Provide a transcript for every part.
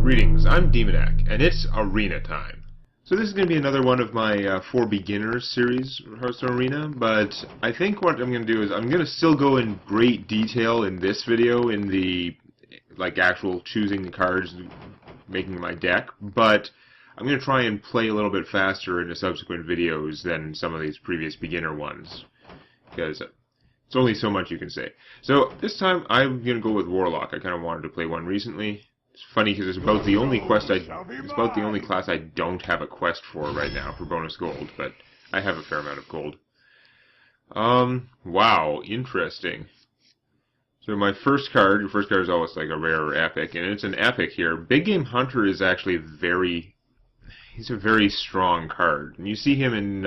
Greetings, I'm Demonac, and it's Arena time. So this is going to be another one of my For Beginners series, Hearthstone Arena, but I think what I'm going to do is I'm going to still go in great detail in this video, in the, actual choosing the cards, making my deck, but I'm going to try and play a little bit faster in the subsequent videos than some of these previous beginner ones, because it's only so much you can say. So this time I'm going to go with Warlock. I kind of wanted to play one recently. It's funny because it's about the only class I don't have a quest for right now for bonus gold, but I have a fair amount of gold. Wow, interesting. So my first card, your first card is always like a rare or epic, and it's an epic here. Big Game Hunter is actually he's a very strong card. And you see him in,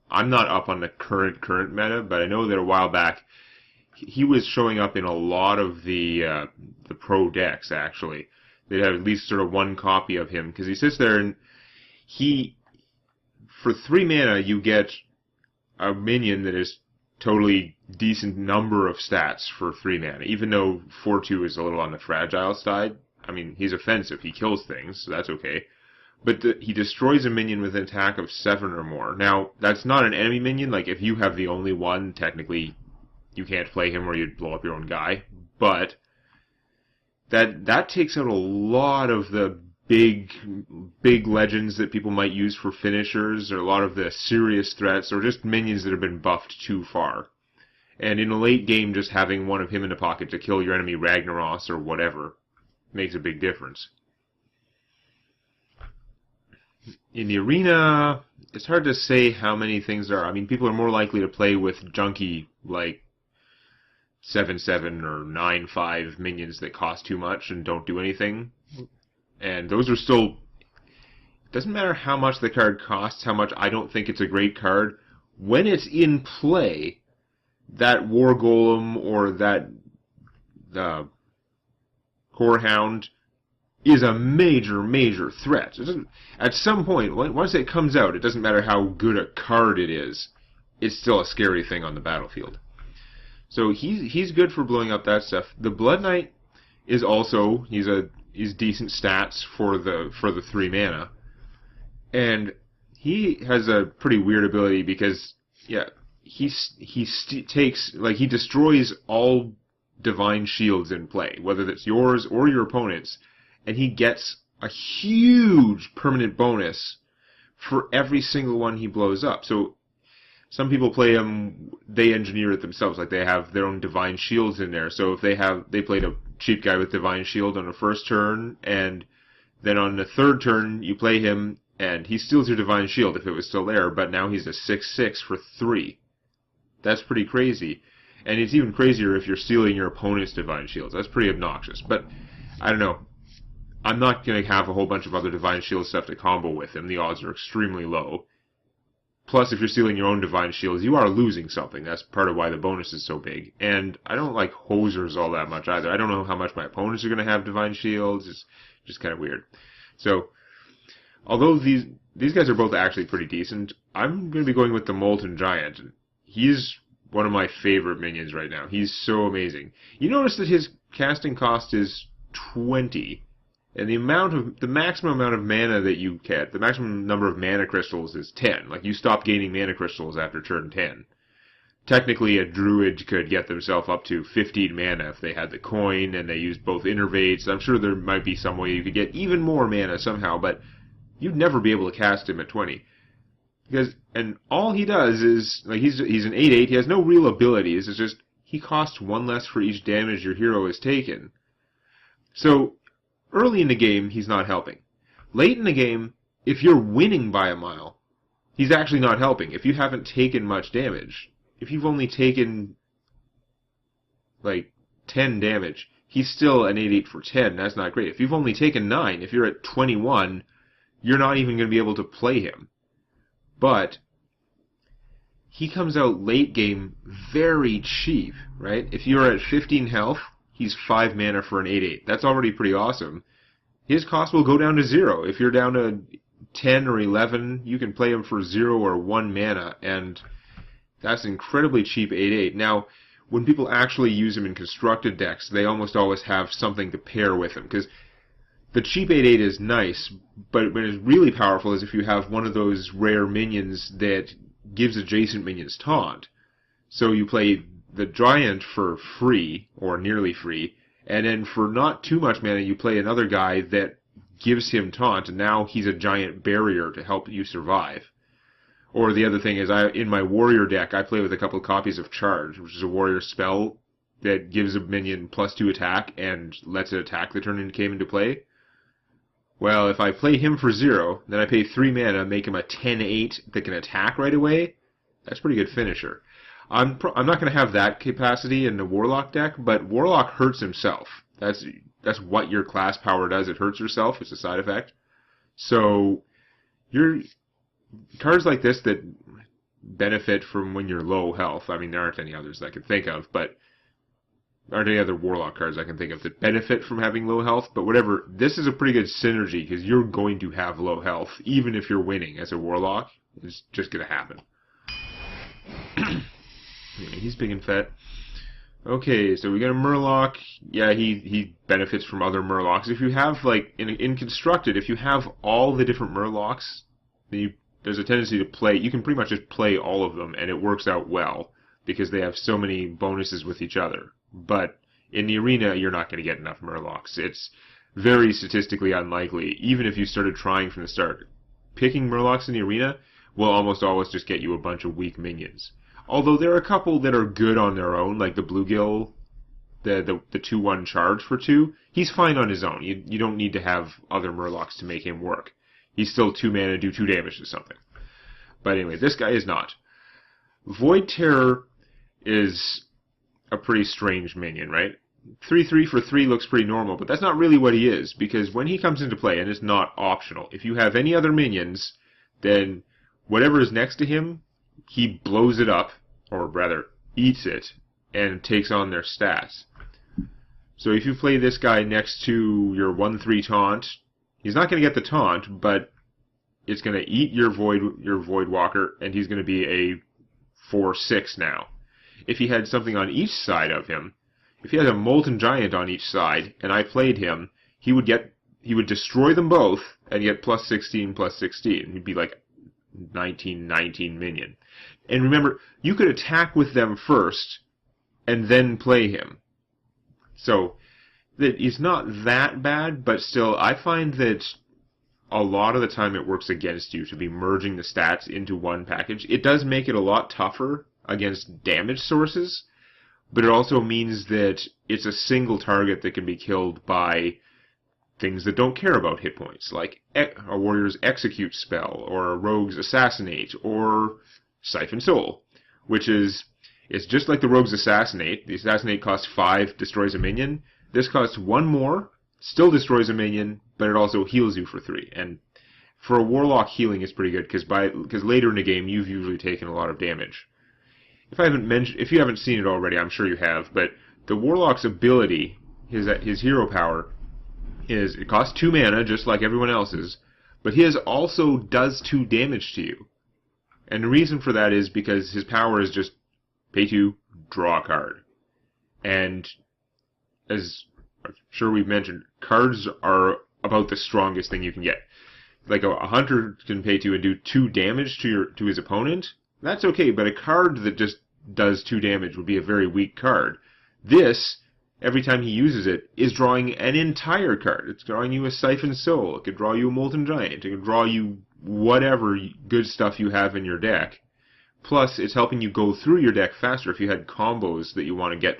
I'm not up on the current meta, but I know that a while back he was showing up in a lot of the pro decks, actually. They'd have at least sort of one copy of him, because he sits there and for 3 mana, you get a minion that is totally decent number of stats for 3 mana, even though 4/2 is a little on the fragile side. I mean, he's offensive, he kills things, so that's okay. But he destroys a minion with an attack of 7 or more. Now, that's not an enemy minion. Like, if you have the only one, technically you can't play him or you'd blow up your own guy. But that takes out a lot of the big legends that people might use for finishers, or a lot of the serious threats, or just minions that have been buffed too far. And in a late game, just having one of him in the pocket to kill your enemy Ragnaros or whatever makes a big difference. In the arena, it's hard to say how many things there are. I mean, people are more likely to play with junky, like 7/7 or 9/5 minions that cost too much and don't do anything. And those are still... It doesn't matter how much the card costs, how much I don't think it's a great card. When it's in play, that War Golem or that Core Hound is a major threat. At some point, once it comes out, it doesn't matter how good a card it is, it's still a scary thing on the battlefield. So he's good for blowing up that stuff. The Blood Knight is also, he's decent stats for the 3 mana. And he has a pretty weird ability because, yeah, he destroys all divine shields in play, whether that's yours or your opponent's, and he gets a huge permanent bonus for every single one he blows up. So some people play him, they engineer it themselves, like they have their own divine shields in there. So if they played a cheap guy with divine shield on the first turn, and then on the third turn you play him and he steals your divine shield if it was still there, but now he's a 6/6 for 3. That's pretty crazy. And it's even crazier if you're stealing your opponent's divine shields. That's pretty obnoxious. But I don't know. I'm not going to have a whole bunch of other divine shield stuff to combo with him. The odds are extremely low. Plus, if you're stealing your own divine shields, you are losing something. That's part of why the bonus is so big. And I don't like hosers all that much either. I don't know how much my opponents are going to have divine shields. It's just kind of weird. So, although these guys are both actually pretty decent, I'm going to be going with the Molten Giant. He's one of my favorite minions right now. He's so amazing. You notice that his casting cost is 20. And the maximum amount of mana that you get, the maximum number of mana crystals is 10. Like, you stop gaining mana crystals after turn 10. Technically, a druid could get themselves up to 15 mana if they had the coin and they used both innervates. I'm sure there might be some way you could get even more mana somehow, but you'd never be able to cast him at 20. And all he does is, like, he's an 8/8, he has no real abilities, it's just, he costs 1 less for each damage your hero has taken. So, early in the game, he's not helping. Late in the game, if you're winning by a mile, he's actually not helping. If you haven't taken much damage, if you've only taken, 10 damage, he's still an 8/8 for 10. That's not great. If you've only taken 9, if you're at 21, you're not even going to be able to play him. But he comes out late game very cheap, right? If you're at 15 health, he's 5 mana for an 8/8. That's already pretty awesome. His cost will go down to 0. If you're down to 10 or 11, you can play him for 0 or 1 mana, and that's incredibly cheap 8/8. Now, when people actually use him in constructed decks, they almost always have something to pair with him, because the cheap 8/8 is nice, but when it's really powerful is if you have one of those rare minions that gives adjacent minions taunt. So you play the giant for free, or nearly free, and then for not too much mana you play another guy that gives him taunt, and now he's a giant barrier to help you survive. Or the other thing is, in my warrior deck, I play with a couple of copies of Charge, which is a warrior spell that gives a minion +2 attack and lets it attack the turn it came into play. Well, if I play him for 0, then I pay 3 mana, make him a 10/8 that can attack right away, that's a pretty good finisher. I'm not going to have that capacity in the Warlock deck, but Warlock hurts himself. That's what your class power does. It hurts yourself. It's a side effect. So, cards like this that benefit from when you're low health, I mean, there aren't any others that I can think of, but aren't any other Warlock cards I can think of that benefit from having low health, but whatever, this is a pretty good synergy, because you're going to have low health, even if you're winning as a Warlock. It's just going to happen. Anyway, he's big and fat. Okay, so we got a Murloc. Yeah, he benefits from other Murlocs. If you have, like, in Constructed, if you have all the different Murlocs, then there's a tendency to play, you can pretty much just play all of them, and it works out well, because they have so many bonuses with each other. But in the arena, you're not going to get enough Murlocs. It's very statistically unlikely, even if you started trying from the start. Picking Murlocs in the arena will almost always just get you a bunch of weak minions. Although there are a couple that are good on their own, like the Bluegill, the 2/1 charge for 2. He's fine on his own. You don't need to have other Murlocs to make him work. He's still 2 mana, do 2 damage to something. But anyway, this guy is not. Void Terror is a pretty strange minion, right? 3/3 for 3 looks pretty normal, but that's not really what he is, because when he comes into play, and it's not optional, if you have any other minions, then whatever is next to him, he blows it up, or rather, eats it, and takes on their stats. So if you play this guy next to your 1/3 taunt, he's not going to get the taunt, but it's going to eat your Void Walker, and he's going to be a 4/6 now. If he had something on each side of him, if he had a Molten Giant on each side, and I played him, he would destroy them both, and get +16/+16. He'd be like 19/19 minion. And remember, you could attack with them first, and then play him. So, he's not that bad, but still, I find that a lot of the time it works against you to be merging the stats into one package. It does make it a lot tougher against damage sources, but it also means that it's a single target that can be killed by things that don't care about hit points, like a warrior's execute spell, or a rogue's assassinate, or Siphon Soul, which is, it's just like the rogue's assassinate. The assassinate costs 5, destroys a minion. This costs 1 more, still destroys a minion, but it also heals you for 3. And for a Warlock, healing is pretty good, because later in the game, you've usually taken a lot of damage. If you haven't seen it already, I'm sure you have, but the Warlock's ability, his hero power, is it costs 2 mana, just like everyone else's, but his also does 2 damage to you. And the reason for that is because his power is just pay 2, draw a card. And as I'm sure we've mentioned, cards are about the strongest thing you can get. Like a hunter can pay 2 and do 2 damage to his opponent. That's okay, but a card that just does 2 damage would be a very weak card. This, every time he uses it, is drawing an entire card. It's drawing you a Siphon Soul. It could draw you a Molten Giant. It could draw you whatever good stuff you have in your deck. Plus, it's helping you go through your deck faster if you had combos that you want to get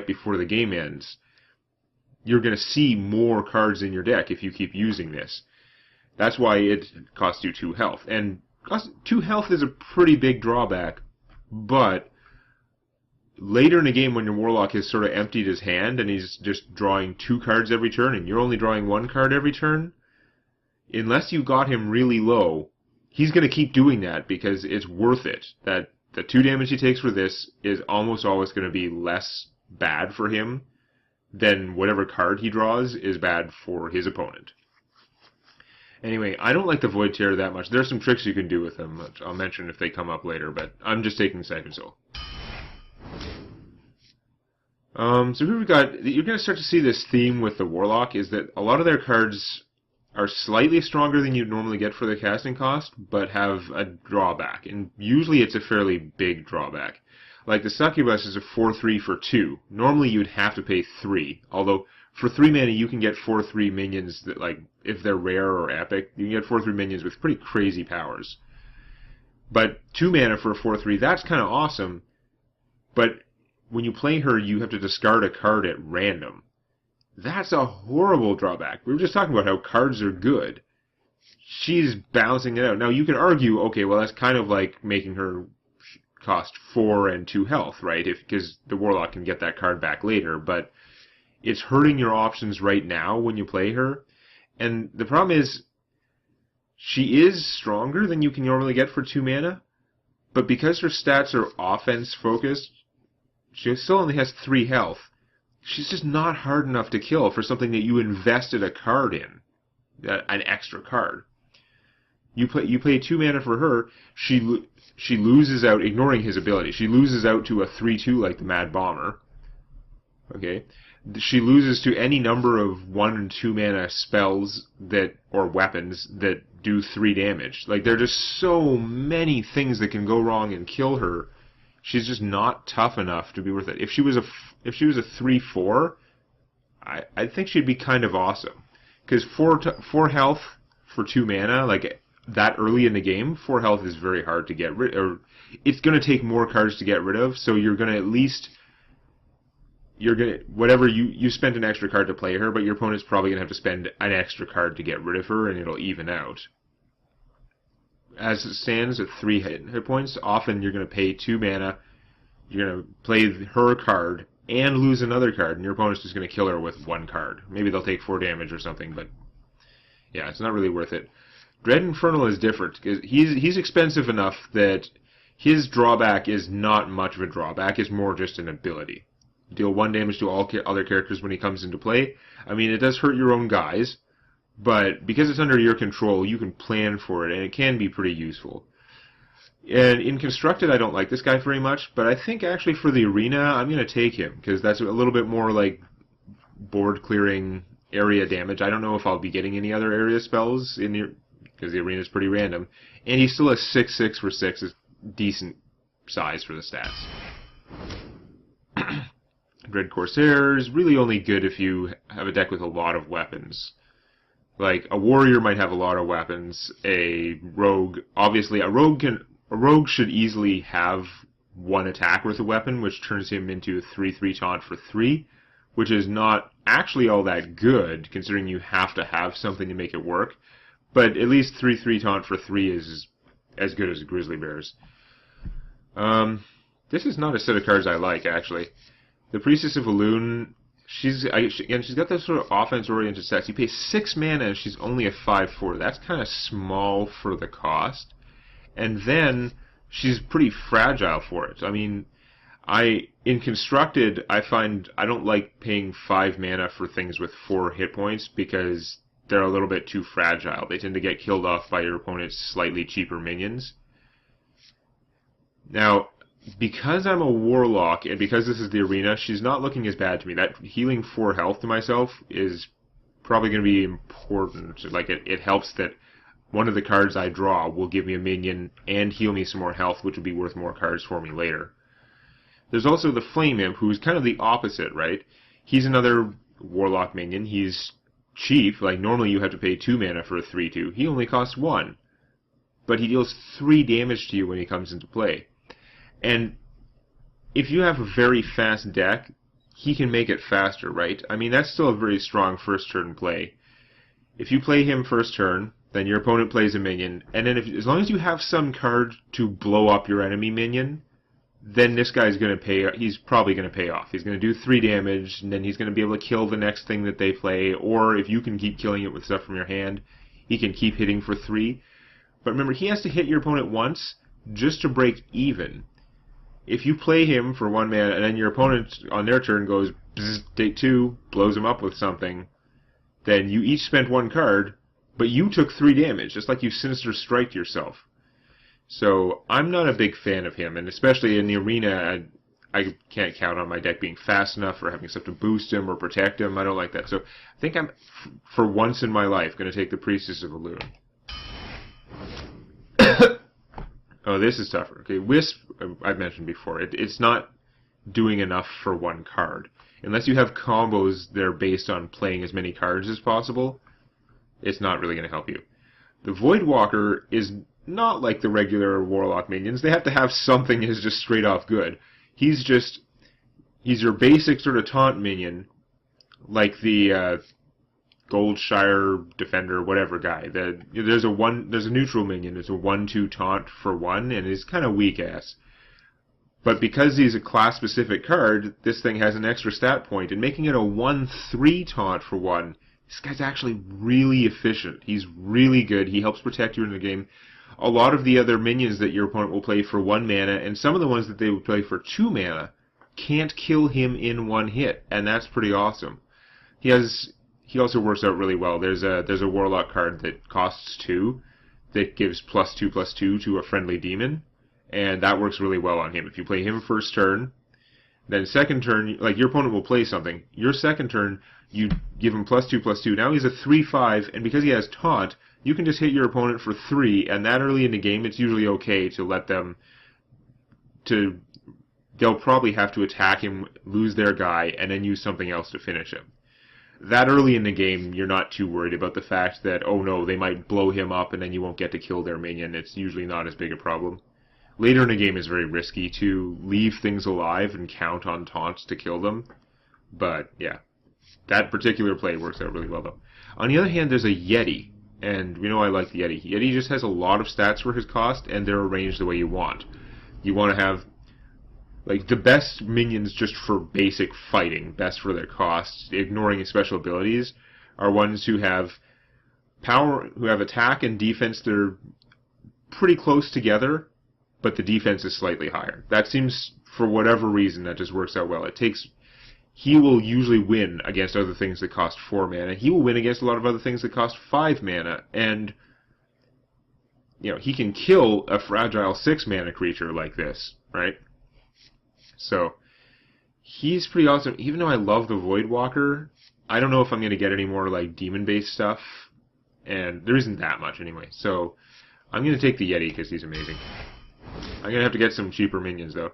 before the game ends. You're going to see more cards in your deck if you keep using this. That's why it costs you 2 health. And 2 health is a pretty big drawback, but later in the game when your Warlock has sort of emptied his hand and he's just drawing 2 cards every turn and you're only drawing 1 card every turn, unless you got him really low, he's going to keep doing that because it's worth it. That the 2 damage he takes for this is almost always going to be less bad for him than whatever card he draws is bad for his opponent. Anyway, I don't like the Void Terror that much. There's some tricks you can do with them, which I'll mention if they come up later, but I'm just taking Siphon Soul. So here we got, you're going to start to see this theme with the Warlock, is that a lot of their cards are slightly stronger than you'd normally get for the casting cost, but have a drawback, and usually it's a fairly big drawback. Like the Succubus is a 4/3 for 2. Normally you'd have to pay 3, although for 3 mana you can get 4/3 minions that, like, if they're rare or epic, you can get 4/3 minions with pretty crazy powers. But 2 mana for a 4/3, that's kind of awesome, but when you play her, you have to discard a card at random. That's a horrible drawback. We were just talking about how cards are good. She's balancing it out. Now, you can argue, okay, well, that's kind of like making her cost 4 and 2 health, right? Because the Warlock can get that card back later, but it's hurting your options right now when you play her. And the problem is, she is stronger than you can normally get for 2 mana, but because her stats are offense-focused, she still only has 3 health. She's just not hard enough to kill for something that you invested a card in, an extra card. You play 2 mana for her. She loses out, ignoring his ability. She loses out to a 3/2 like the Mad Bomber. Okay, she loses to any number of 1 and 2 mana spells or weapons that do 3 damage. Like, there are just so many things that can go wrong and kill her. She's just not tough enough to be worth it. If she was a 3/4, I think she'd be kind of awesome. Because 4 health for 2 mana, like that early in the game, 4 health is very hard to get rid of. Or it's going to take more cards to get rid of, so you're going to at least, whatever, you spent an extra card to play her, but your opponent's probably going to have to spend an extra card to get rid of her, and it'll even out. As it stands at 3 hit points, often you're going to pay 2 mana, you're going to play her card, and lose another card, and your opponent's just going to kill her with 1 card. Maybe they'll take 4 damage or something, but yeah, it's not really worth it. Dread Infernal is different, because he's expensive enough that his drawback is not much of a drawback, it's more just an ability. Deal 1 damage to all other characters when he comes into play. I mean, it does hurt your own guys, but because it's under your control, you can plan for it, and it can be pretty useful. And in Constructed, I don't like this guy very much, but I think actually for the Arena, I'm going to take him, because that's a little bit more like board-clearing area damage. I don't know if I'll be getting any other area spells because the Arena is pretty random. And he's still a 6/6 for 6, is decent size for the stats. Dread Corsair is really only good if you have a deck with a lot of weapons. Like, a warrior might have a lot of weapons. A rogue, obviously, a rogue should easily have 1 attack with a weapon, which turns him into a 3/3 taunt for 3, which is not actually all that good, considering you have to have something to make it work. But at least 3/3 taunt for 3 is as good as Grizzly Bears. This is not a set of cards I like, actually. The Priestess of Elune, she's got those sort of offense-oriented stats. You pay 6 mana and she's only a 5/4. That's kind of small for the cost. And then she's pretty fragile for it. I mean, in Constructed, I find I don't like paying 5 mana for things with 4 hit points because they're a little bit too fragile. They tend to get killed off by your opponent's slightly cheaper minions. Now, because I'm a Warlock, and because this is the Arena, she's not looking as bad to me. That healing 4 health to myself is probably going to be important. Like, it helps that one of the cards I draw will give me a minion and heal me some more health, which will be worth more cards for me later. There's also the Flame Imp, who's kind of the opposite, right? He's another Warlock minion. He's cheap. Like, normally you have to pay 2 mana for a 3/2. He only costs 1. But he deals 3 damage to you when he comes into play. And if you have a very fast deck, he can make it faster, right? I mean, that's still a very strong first turn play. If you play him first turn, then your opponent plays a minion, and then as long as you have some card to blow up your enemy minion, then this guy's going to he's probably going to pay off. He's going to do 3 damage, and then he's going to be able to kill the next thing that they play, or if you can keep killing it with stuff from your hand, he can keep hitting for 3. But remember, he has to hit your opponent once just to break even. If you play him for 1 mana, and then your opponent on their turn goes, bzz, take 2, blows him up with something, then you each spent 1 card, but you took 3 damage, just like you Sinister Striked yourself. So I'm not a big fan of him, and especially in the Arena, I can't count on my deck being fast enough or having stuff to boost him or protect him. I don't like that. So I think I'm, for once in my life, going to take the Priestess of Elune. Oh, this is tougher. Okay, Wisp, I've mentioned before. It's not doing enough for one card. Unless you have combos that are based on playing as many cards as possible, it's not really going to help you. The Voidwalker is not like the regular Warlock minions. They have to have something that is just straight off good. He's your basic sort of taunt minion, like the Goldshire Defender, whatever guy. There's a neutral minion. It's a 1/2 taunt for 1, and it's kind of weak ass. But because he's a class-specific card, this thing has an extra stat point, and making it a 1/3 taunt for 1, this guy's actually really efficient. He's really good. He helps protect you in the game. A lot of the other minions that your opponent will play for 1 mana, and some of the ones that they will play for 2 mana, can't kill him in 1 hit, and that's pretty awesome. He also works out really well. There's a Warlock card that costs 2, that gives +2/+2 to a friendly demon, and that works really well on him. If you play him first turn, then second turn, like your opponent will play something. Your second turn, you give him +2/+2. Now he's a 3/5, and because he has taunt, you can just hit your opponent for 3, and that early in the game, it's usually okay to let them they'll probably have to attack him, lose their guy, and then use something else to finish him. That early in the game, you're not too worried about the fact that, oh no, they might blow him up and then you won't get to kill their minion. It's usually not as big a problem. Later in the game, it's very risky to leave things alive and count on taunts to kill them. But, yeah. That particular play works out really well, though. On the other hand, there's a Yeti. And we know I like the Yeti. Yeti just has a lot of stats for his cost, and they're arranged the way you want. You want to have, like, the best minions just for basic fighting, best for their costs, ignoring his special abilities, are ones who have power, who have attack and defense that are pretty close together, but the defense is slightly higher. That seems, for whatever reason, that just works out well. He will usually win against other things that cost 4 mana. He will win against a lot of other things that cost 5 mana, and he can kill a fragile 6 mana creature like this, right? So, he's pretty awesome. Even though I love the Voidwalker, I don't know if I'm going to get any more like demon-based stuff, and there isn't that much anyway. So, I'm going to take the Yeti because he's amazing. I'm going to have to get some cheaper minions, though.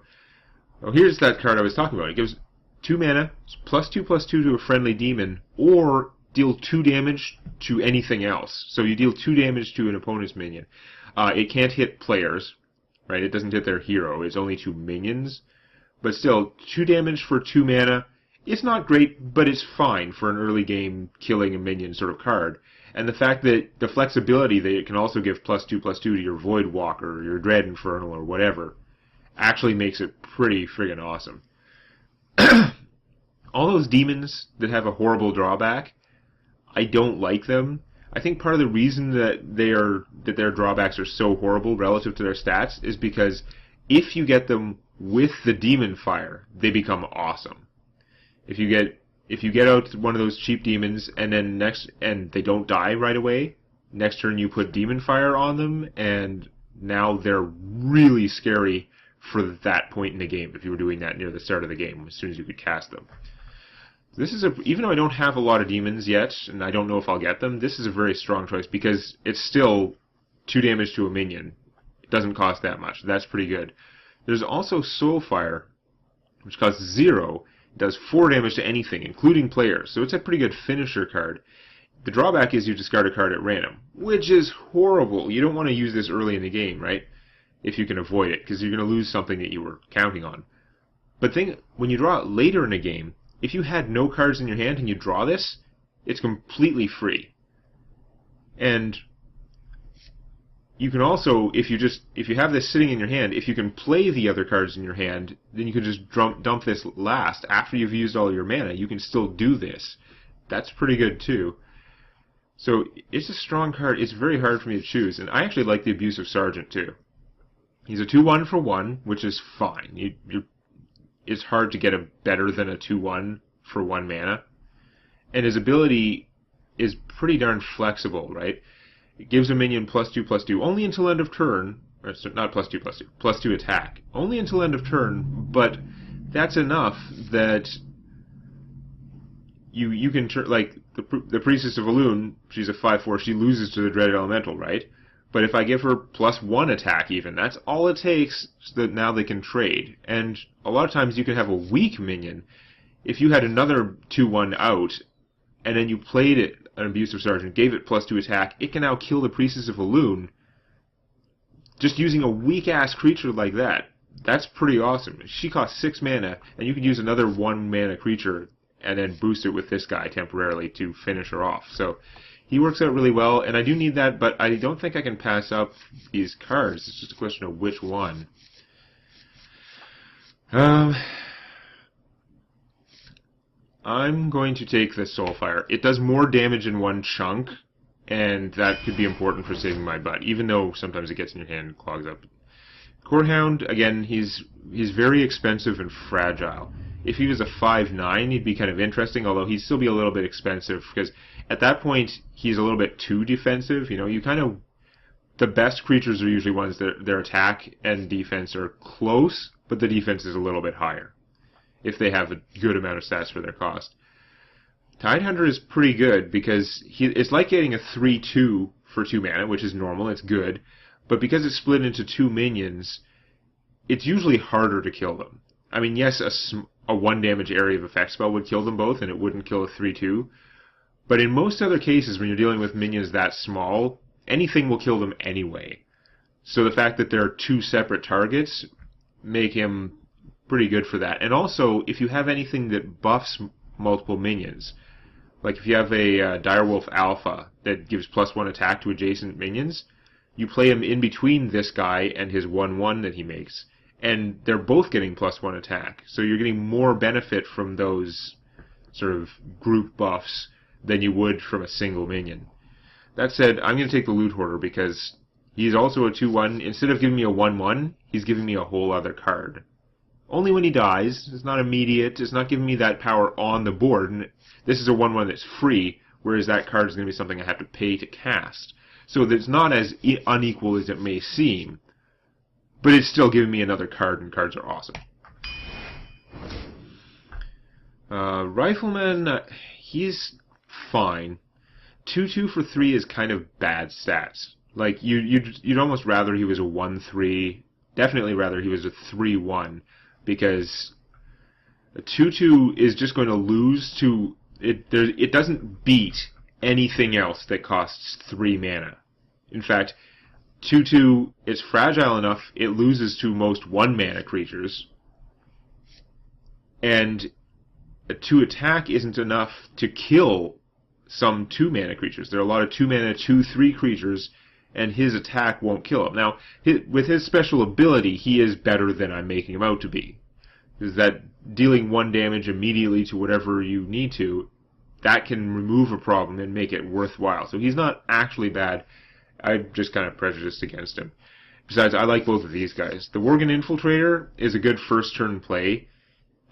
Oh, here's that card I was talking about. It gives 2 mana, +2/+2 to a friendly demon, or deal 2 damage to anything else. So you deal 2 damage to an opponent's minion. It can't hit players, right? It doesn't hit their hero. It's only to minions. But still, 2 damage for 2 mana, it's not great, but it's fine for an early game killing a minion sort of card. And the fact that the flexibility that it can also give +2/+2 to your Voidwalker, or your Dread Infernal, or whatever, actually makes it pretty friggin' awesome. All those demons that have a horrible drawback, I don't like them. I think part of the reason that their drawbacks are so horrible relative to their stats is because if you get them with the Demon Fire, they become awesome. If you get out one of those cheap demons and they don't die right away, next turn you put Demon Fire on them, and now they're really scary for that point in the game, if you were doing that near the start of the game, as soon as you could cast them. Even though I don't have a lot of demons yet, and I don't know if I'll get them, this is a very strong choice, because it's still 2 damage to a minion. It doesn't cost that much. That's pretty good. There's also Soulfire, which costs 0. It does 4 damage to anything, including players, so it's a pretty good finisher card. The drawback is you discard a card at random, which is horrible. You don't want to use this early in the game, right? If you can avoid it, because you're going to lose something that you were counting on. But when you draw it later in a game, if you had no cards in your hand and you draw this, it's completely free. And you can also, if you have this sitting in your hand, if you can play the other cards in your hand, then you can just dump this last. After you've used all your mana, you can still do this. That's pretty good too. So it's a strong card. It's very hard for me to choose, and I actually like the Abusive Sergeant too. He's a 2/1 for 1, which is fine. It's hard to get a better than a 2/1 for 1 mana. And his ability is pretty darn flexible, right? It gives a minion +2/+2 only until end of turn. Or not +2/+2, +2 attack. Only until end of turn, but that's enough that you can turn, like, the Priestess of Elune, she's a 5/4, she loses to the Dreaded Elemental, right? But if I give her +1 attack even, that's all it takes so that now they can trade. And a lot of times you can have a weak minion. If you had another 2/1 out, and then you played it, an Abusive Sergeant, gave it +2 attack, it can now kill the Priestess of Elune just using a weak-ass creature like that. That's pretty awesome. She costs 6 mana, and you can use another 1 mana creature and then boost it with this guy temporarily to finish her off. So he works out really well, and I do need that, but I don't think I can pass up these cards. It's just a question of which one. I'm going to take the Soulfire. It does more damage in one chunk, and that could be important for saving my butt, even though sometimes it gets in your hand and clogs up. Courthound, again, he's very expensive and fragile. If he was a 5/9, he'd be kind of interesting, although he'd still be a little bit expensive, because at that point, he's a little bit too defensive. You know, you kind of... The best creatures are usually ones that their attack and defense are close, but the defense is a little bit higher, if they have a good amount of stats for their cost. Tidehunter is pretty good, because it's like getting a 3/2 for 2 mana, which is normal, it's good, but because it's split into 2 minions, it's usually harder to kill them. I mean, yes, a 1 damage area of effect spell would kill them both, and it wouldn't kill a 3/2. But in most other cases, when you're dealing with minions that small, anything will kill them anyway. So the fact that there are 2 separate targets make him pretty good for that. And also, if you have anything that buffs multiple minions, like if you have a Direwolf Alpha that gives +1 attack to adjacent minions, you play him in between this guy and his 1/1 that he makes. And they're both getting +1 attack. So you're getting more benefit from those sort of group buffs than you would from a single minion. That said, I'm going to take the Loot Hoarder because he's also a 2/1. Instead of giving me a 1/1, he's giving me a whole other card. Only when he dies. It's not immediate. It's not giving me that power on the board. And this is a 1/1 that's free, whereas that card is going to be something I have to pay to cast. So it's not as unequal as it may seem. But it's still giving me another card, and cards are awesome. Rifleman, he's fine. 2/2 for 3 is kind of bad stats. Like, you'd almost rather he was a 1/3, definitely rather he was a 3/1, because a 2/2 is just going to lose to... It doesn't beat anything else that costs 3 mana. In fact, 2/2 is fragile enough, it loses to most 1 mana creatures. And a 2 attack isn't enough to kill some 2 mana creatures. There are a lot of 2 mana, 2/3 creatures, and his attack won't kill him. Now, with his special ability, he is better than I'm making him out to be. Is that dealing 1 damage immediately to whatever you need to, that can remove a problem and make it worthwhile. So he's not actually bad. I'm just kind of prejudiced against him. Besides, I like both of these guys. The Worgen Infiltrator is a good first turn play.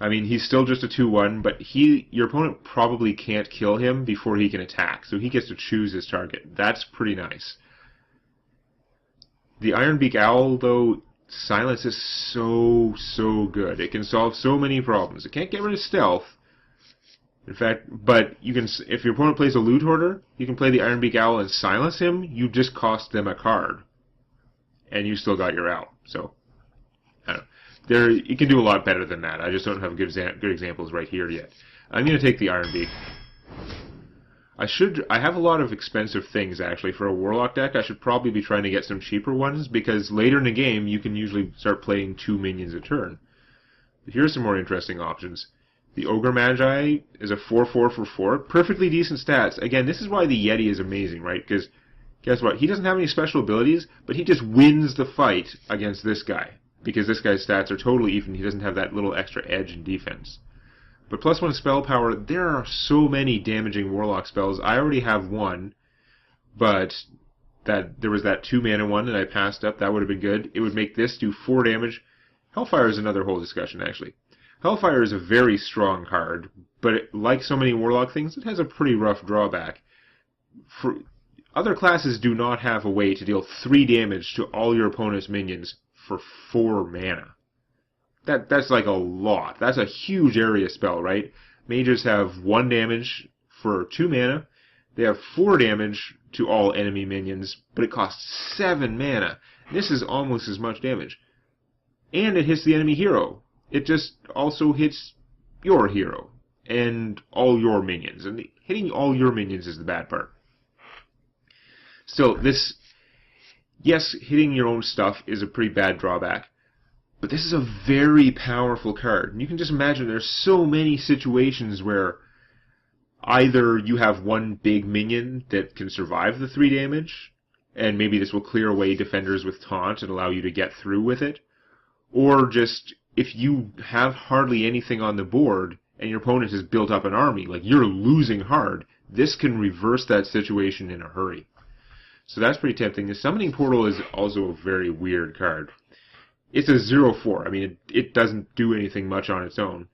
I mean, he's still just a 2/1, but your opponent probably can't kill him before he can attack, so he gets to choose his target. That's pretty nice. The Ironbeak Owl, though, silence is so good. It can solve so many problems. It can't get rid of stealth. In fact, but you can, if your opponent plays a Loot Hoarder, you can play the Ironbeak Owl and silence him. You just cost them a card, and you still got your owl. So, I don't know. You can do a lot better than that. I just don't have good examples right here yet. I'm going to take the Ironbeak. I have a lot of expensive things, actually, for a Warlock deck. I should probably be trying to get some cheaper ones, because later in the game, you can usually start playing 2 minions a turn. But here's some more interesting options. The Ogre Magi is a 4/4 for 4. Perfectly decent stats. Again, this is why the Yeti is amazing, right? Because, guess what? He doesn't have any special abilities, but he just wins the fight against this guy. Because this guy's stats are totally even. He doesn't have that little extra edge in defense. But +1 spell power, there are so many damaging Warlock spells. I already have 1, but there was that 2 mana one that I passed up. That would have been good. It would make this do 4 damage. Hellfire is another whole discussion, actually. Hellfire is a very strong card, but like so many Warlock things, it has a pretty rough drawback. Other classes do not have a way to deal 3 damage to all your opponent's minions for 4 mana. That's like a lot. That's a huge area spell, right? Mages have 1 damage for 2 mana. They have 4 damage to all enemy minions, but it costs 7 mana. This is almost as much damage. And it hits the enemy hero. It just also hits your hero and all your minions. And hitting all your minions is the bad part. So yes, hitting your own stuff is a pretty bad drawback. But this is a very powerful card. And you can just imagine there's so many situations where either you have one big minion that can survive the 3 damage, and maybe this will clear away defenders with taunt and allow you to get through with it, or just if you have hardly anything on the board and your opponent has built up an army, like you're losing hard, this can reverse that situation in a hurry. So that's pretty tempting. The Summoning Portal is also a very weird card. It's a 0/4. I mean, it doesn't do anything much on its own.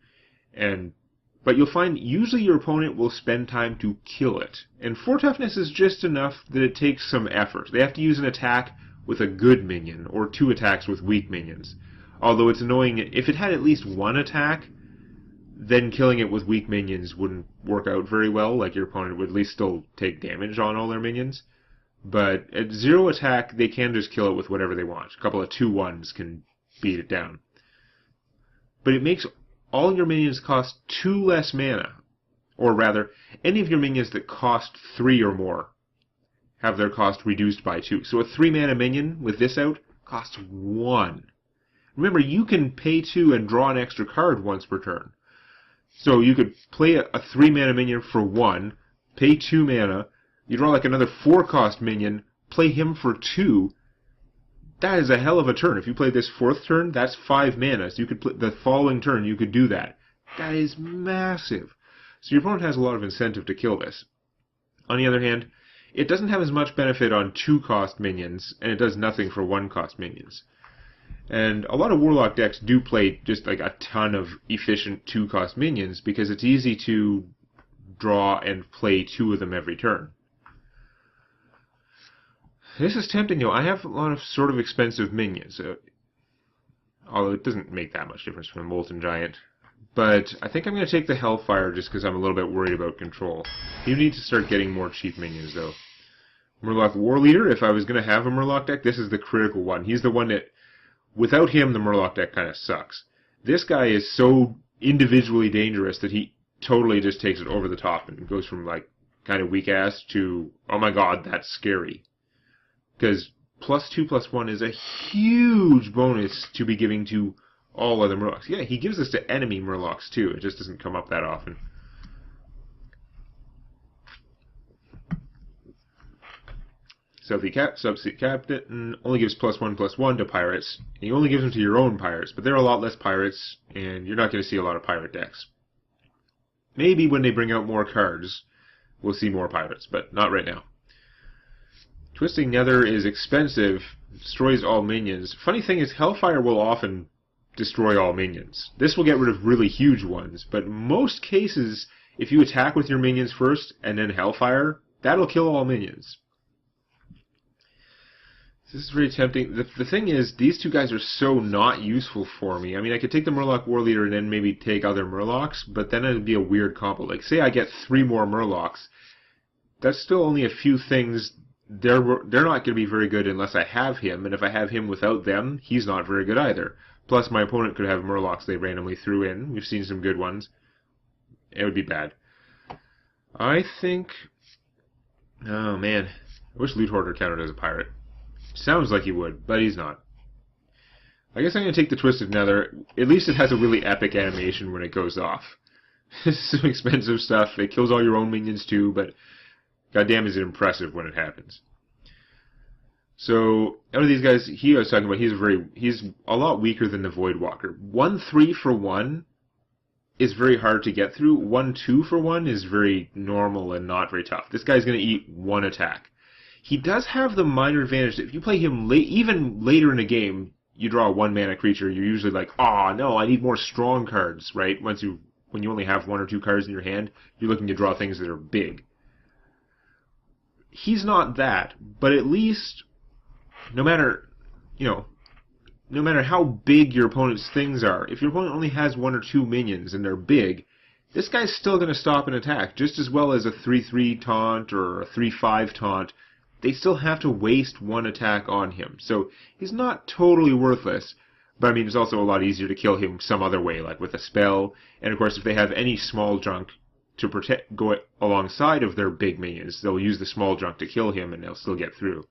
But you'll find usually your opponent will spend time to kill it. And 4 toughness is just enough that it takes some effort. They have to use an attack with a good minion, or 2 attacks with weak minions. Although it's annoying, if it had at least 1 attack, then killing it with weak minions wouldn't work out very well. Like, your opponent would at least still take damage on all their minions. But at 0 attack, they can just kill it with whatever they want. A couple of 2/1s can beat it down. But it makes all your minions cost 2 less mana. Or rather, any of your minions that cost 3 or more have their cost reduced by 2. So a 3 mana minion with this out costs 1. Remember, you can pay 2 and draw an extra card once per turn. So you could play a 3 mana minion for 1, pay 2 mana, you draw like another 4 cost minion, play him for 2. That is a hell of a turn. If you play this 4th turn, that's 5 mana. So you could play the following turn, you could do that. That is massive. So your opponent has a lot of incentive to kill this. On the other hand, it doesn't have as much benefit on 2 cost minions, and it does nothing for 1 cost minions. And a lot of Warlock decks do play just like a ton of efficient 2 cost minions because it's easy to draw and play 2 of them every turn. This is tempting, though. I have a lot of sort of expensive minions. Although it doesn't make that much difference from the Molten Giant. But I think I'm going to take the Hellfire just because I'm a little bit worried about control. You need to start getting more cheap minions, though. Murloc Warleader, if I was going to have a Murloc deck, this is the critical one. He's the one that, without him, the Murloc deck kind of sucks. This guy is so individually dangerous that he totally just takes it over the top and goes from, like, kind of weak-ass to, oh my god, that's scary. Because +2/+1 is a huge bonus to be giving to all other Murlocs. Yeah, he gives this to enemy Murlocs too. It just doesn't come up that often. Subseat Captain only gives +1/+1 to pirates. And he only gives them to your own pirates, but there are a lot less pirates, and you're not going to see a lot of pirate decks. Maybe when they bring out more cards, we'll see more pirates, but not right now. Twisting Nether is expensive, destroys all minions. Funny thing is, Hellfire will often destroy all minions. This will get rid of really huge ones, but in most cases, if you attack with your minions first and then Hellfire, that'll kill all minions. This is very tempting. The thing is, these 2 guys are so not useful for me. I mean, I could take the Murloc Warleader and then maybe take other Murlocs, but then it would be a weird combo. Like, say I get 3 more Murlocs, that's still only a few things. They're not going to be very good unless I have him, and if I have him without them, he's not very good either. Plus, my opponent could have Murlocs they randomly threw in. We've seen some good ones. It would be bad. I think... Oh, man. I wish Loot Hoarder counted as a pirate. Sounds like he would, but he's not. I guess I'm going to take the Twisted Nether. At least it has a really epic animation when it goes off. This is some expensive stuff. It kills all your own minions too, but goddamn is it impressive when it happens. So, out of these guys, I was talking about, he's a lot weaker than the Voidwalker. 1/3 for 1 is very hard to get through. 1/2 for 1 is very normal and not very tough. This guy's going to eat 1 attack. He does have the minor advantage that if you play him even later in a game, you draw a 1-mana creature, you're usually like, oh no, I need more strong cards, right? When you only have 1 or 2 cards in your hand, you're looking to draw things that are big. He's not that, but at least, no matter, no matter how big your opponent's things are, if your opponent only has 1 or 2 minions and they're big, this guy's still going to stop an attack just as well as a 3-3 taunt or a 3-5 taunt. They still have to waste 1 attack on him. So he's not totally worthless, but I mean, it's also a lot easier to kill him some other way, like with a spell. And of course, if they have any small junk to go alongside of their big minions, they'll use the small junk to kill him and they'll still get through.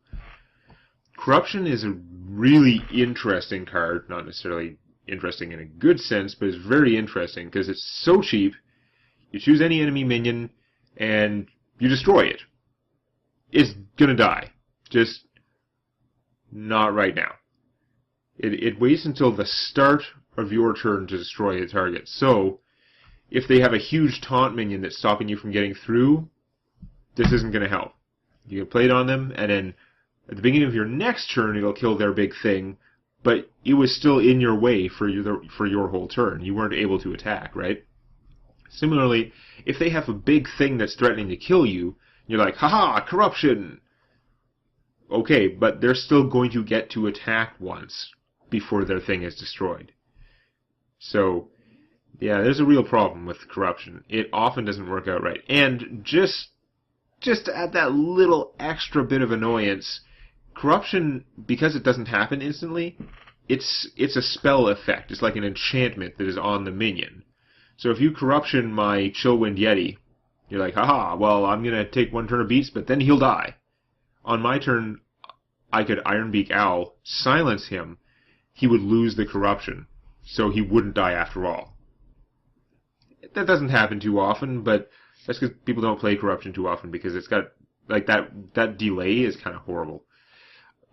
Corruption is a really interesting card, not necessarily interesting in a good sense, but it's very interesting because it's so cheap. You choose any enemy minion and you destroy it. It's gonna die. Just not right now. It waits until the start of your turn to destroy the target. So, if they have a huge taunt minion that's stopping you from getting through, this isn't gonna help. You can play it on them, and then at the beginning of your next turn, it'll kill their big thing, but it was still in your way for your whole turn. You weren't able to attack, right? Similarly, if they have a big thing that's threatening to kill you, you're like, haha, corruption! Okay, but they're still going to get to attack once before their thing is destroyed. So, yeah, there's a real problem with corruption. It often doesn't work out right. And just to add that little extra bit of annoyance, corruption, because it doesn't happen instantly, it's a spell effect. It's like an enchantment that is on the minion. So if you corruption my Chillwind Yeti, you're like, haha, well, I'm going to take 1 turn of beats, but then he'll die. On my turn, I could Ironbeak Owl, silence him, he would lose the corruption, so he wouldn't die after all. That doesn't happen too often, but that's because people don't play corruption too often, because it's got, like, that delay is kind of horrible.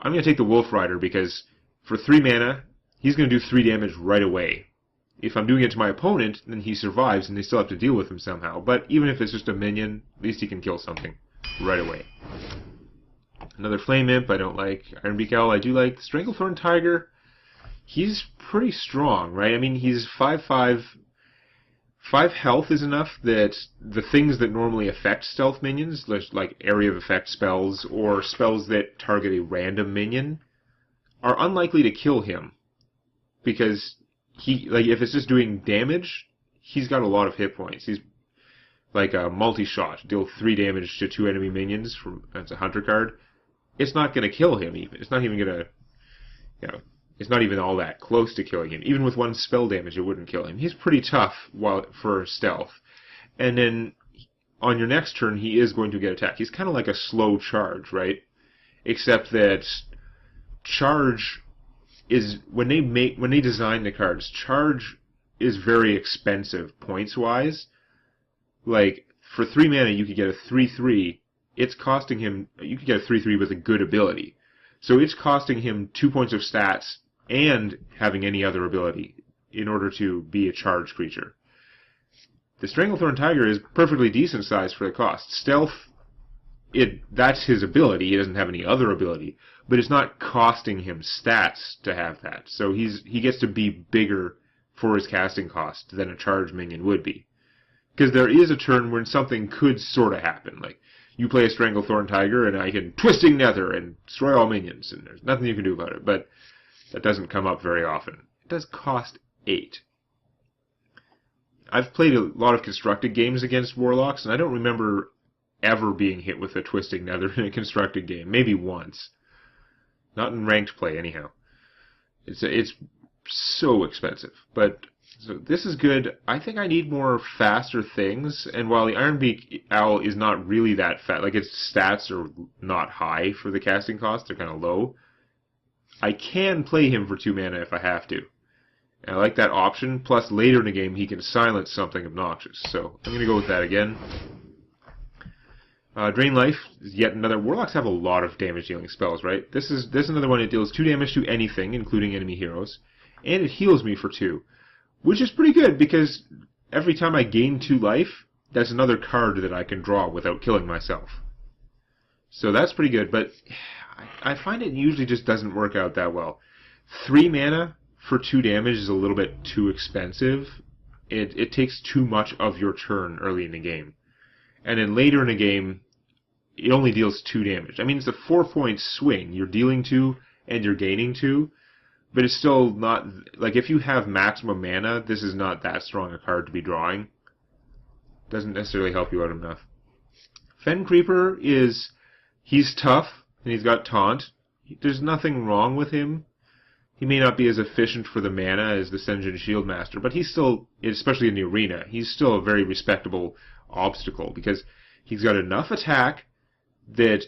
I'm going to take the Wolf Rider, because for 3 mana, he's going to do 3 damage right away. If I'm doing it to my opponent, then he survives, and they still have to deal with him somehow. But even if it's just a minion, at least he can kill something right away. Another Flame Imp, I don't like. Ironbeak Owl, I do like. Stranglethorn Tiger, he's pretty strong, right? I mean, he's 5/5. 5 health is enough that the things that normally affect stealth minions, like area of effect spells, or spells that target a random minion, are unlikely to kill him. Because if it's just doing damage, he's got a lot of hit points. He's like a multi-shot, deal 3 damage to 2 enemy minions, that's a hunter card. It's not going to kill him even. It's not even going to, it's not even all that close to killing him. Even with 1 spell damage, it wouldn't kill him. He's pretty tough for stealth. And then on your next turn, he is going to get attacked. He's kind of like a slow charge, right? Except that charge is, when they design the cards, charge is very expensive points-wise. Like, for 3 mana, you could get a 3/3. It's costing him, you could get a 3/3 with a good ability. So it's costing him 2 points of stats and having any other ability in order to be a charged creature. The Stranglethorn Tiger is perfectly decent size for the cost. Stealth, that's his ability. He doesn't have any other ability. But it's not costing him stats to have that. So he gets to be bigger for his casting cost than a charged minion would be. Because there is a turn when something could sort of happen. Like, you play a Stranglethorn Tiger, and I can Twisting Nether and destroy all minions, and there's nothing you can do about it. But that doesn't come up very often. It does cost 8. I've played a lot of constructed games against Warlocks, and I don't remember ever being hit with a Twisting Nether in a constructed game. Maybe once. Not in ranked play, anyhow. It's so expensive. But so this is good. I think I need more faster things, and while the Ironbeak Owl is not really that fast, like its stats are not high for the casting cost, they're kind of low, I can play him for 2 mana if I have to. And I like that option, plus later in the game he can silence something obnoxious, so I'm going to go with that again. Drain Life is yet another. Warlocks have a lot of damage dealing spells, right? This is another one that deals 2 damage to anything, including enemy heroes, and it heals me for 2. Which is pretty good, because every time I gain 2 life, that's another card that I can draw without killing myself. So that's pretty good, but I find it usually just doesn't work out that well. 3 mana for 2 damage is a little bit too expensive. It takes too much of your turn early in the game. And then later in the game, it only deals 2 damage. I mean, it's a 4-point swing. You're dealing 2, and you're gaining 2. but it's still not, like, if you have maximum mana, this is not that strong a card to be drawing. Doesn't necessarily help you out enough. Fen Creeper he's tough, and he's got taunt. There's nothing wrong with him. He may not be as efficient for the mana as the Sen'jin Shieldmaster, but he's still, especially in the arena, he's still a very respectable obstacle, because he's got enough attack that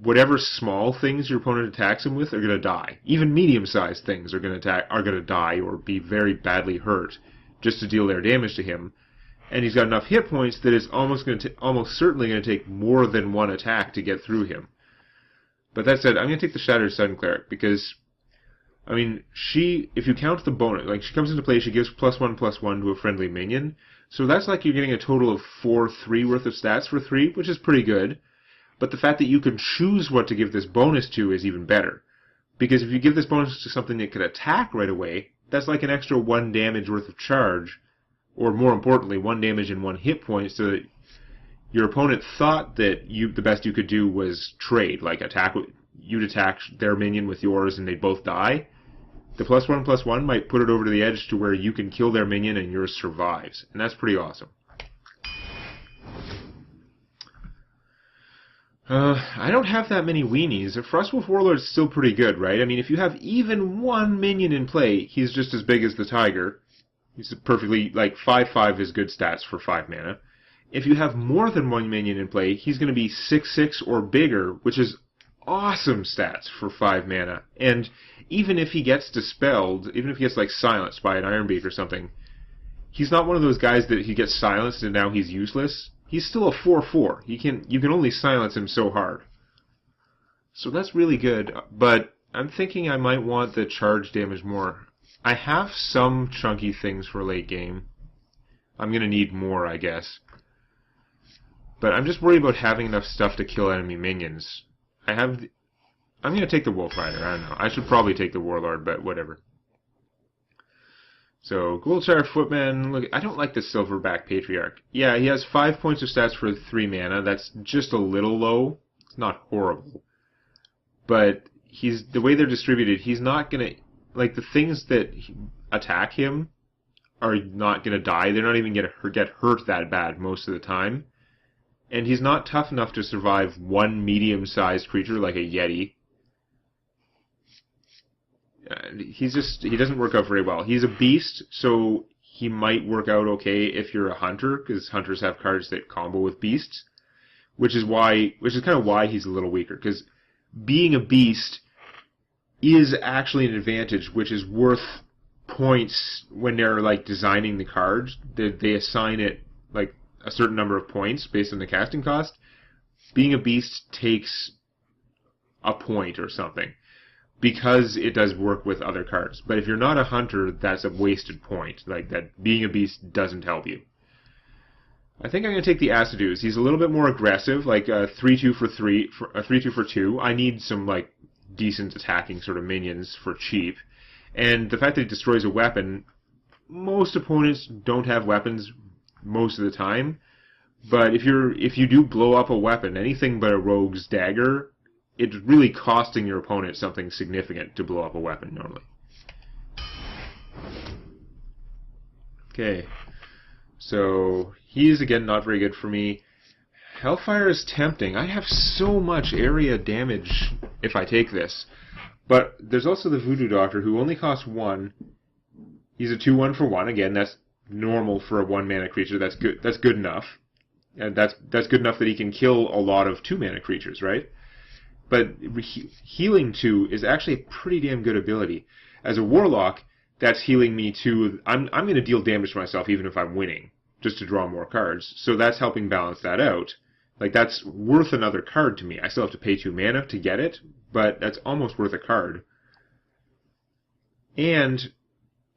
whatever small things your opponent attacks him with are going to die. Even medium-sized things are going to die or be very badly hurt just to deal their damage to him. And he's got enough hit points that it's almost certainly going to take more than one attack to get through him. But that said, I'm going to take the Shattered Sun Cleric because, I mean, if you count the bonus, like, she comes into play, she gives +1/+1 to a friendly minion. So that's like you're getting a total of 4/3 worth of stats for 3, which is pretty good. But the fact that you can choose what to give this bonus to is even better. Because if you give this bonus to something that could attack right away, that's like an extra 1 damage worth of charge. Or more importantly, 1 damage and 1 hit point, so that your opponent thought that the best you could do was trade. Like, you'd attack their minion with yours and they'd both die. The +1/+1 might put it over to the edge to where you can kill their minion and yours survives. And that's pretty awesome. I don't have that many weenies. A Frostwolf Warlord's still pretty good, right? I mean, if you have even 1 minion in play, he's just as big as the Tiger. He's perfectly, like, 5/5 is good stats for 5 mana. If you have more than 1 minion in play, he's going to be 6/6 or bigger, which is awesome stats for 5 mana. And even if he gets dispelled, even if he gets, like, silenced by an Ironbeak or something, he's not one of those guys that he gets silenced and now he's useless. He's still a 4/4. You can only silence him so hard. So that's really good, but I'm thinking I might want the charge damage more. I have some chunky things for late game. I'm going to need more, I guess. But I'm just worried about having enough stuff to kill enemy minions. I'm going to take the Wolf Rider. I don't know. I should probably take the Warlord, but whatever. So, Goldshire Footman, look, I don't like the Silverback Patriarch. Yeah, he has 5 points of stats for 3 mana. That's just a little low. It's not horrible. But the way they're distributed, he's not going to, like, the things that attack him are not going to die. They're not even going to get hurt that bad most of the time. And he's not tough enough to survive 1 medium-sized creature like a Yeti. He doesn't work out very well. He's a beast, so he might work out okay if you're a hunter, because hunters have cards that combo with beasts, which is kind of why he's a little weaker, because being a beast is actually an advantage, which is worth points when they're, like, designing the cards. They assign it, like, a certain number of points based on the casting cost. Being a beast takes a point or something, because it does work with other cards. But if you're not a hunter, that's a wasted point. Like, that being a beast doesn't help you. I think I'm going to take the Acidu's. He's a little bit more aggressive, like a 3/2 for 3, a 3/2 for 2. I need some, like, decent attacking sort of minions for cheap. And the fact that he destroys a weapon, most opponents don't have weapons most of the time. But if you do blow up a weapon, anything but a rogue's dagger, it's really costing your opponent something significant to blow up a weapon normally. Okay, so he's again not very good for me. Hellfire is tempting. I have so much area damage if I take this. But there's also the Voodoo Doctor, who only costs 1. He's a 2/1 for 1. Again, that's normal for a 1 mana creature. That's good. That's good enough. And that's good enough that he can kill a lot of 2 mana creatures, right? But healing 2 is actually a pretty damn good ability. As a Warlock, that's healing me 2. I'm going to deal damage to myself even if I'm winning, just to draw more cards. So that's helping balance that out. Like, that's worth another card to me. I still have to pay 2 mana to get it, but that's almost worth a card. And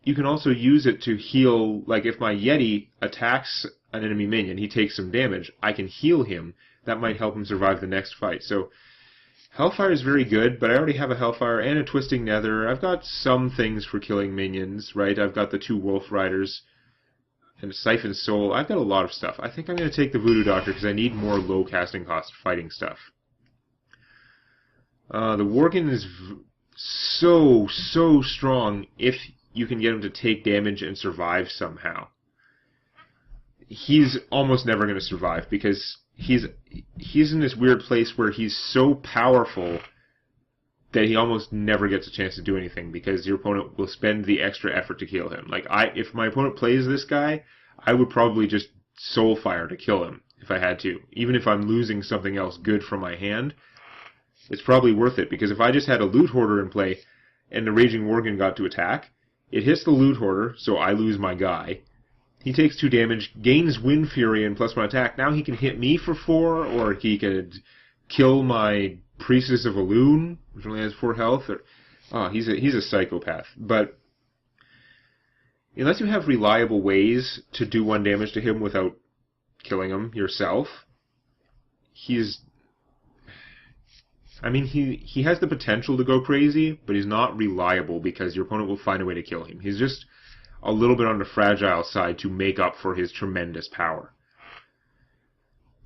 you can also use it to heal, like, if my Yeti attacks an enemy minion, he takes some damage, I can heal him. That might help him survive the next fight. So Hellfire is very good, but I already have a Hellfire and a Twisting Nether. I've got some things for killing minions, right? I've got the 2 Wolf Riders and a Siphon Soul. I've got a lot of stuff. I think I'm going to take the Voodoo Doctor because I need more low casting cost fighting stuff. The Worgen is so strong if you can get him to take damage and survive somehow. He's almost never going to survive because he's in this weird place where he's so powerful that he almost never gets a chance to do anything because your opponent will spend the extra effort to kill him. Like, if my opponent plays this guy, I would probably just Soulfire to kill him if I had to. Even if I'm losing something else good from my hand, it's probably worth it, because if I just had a Loot Hoarder in play and the Raging Worgen got to attack, it hits the Loot Hoarder, so I lose my guy. He takes 2 damage, gains Wind Fury and +1 attack. Now he can hit me for 4, or he could kill my Priestess of Elune, which only has 4 health. He's a psychopath. But unless you have reliable ways to do 1 damage to him without killing him yourself, he has the potential to go crazy, but he's not reliable because your opponent will find a way to kill him. He's just a little bit on the fragile side to make up for his tremendous power.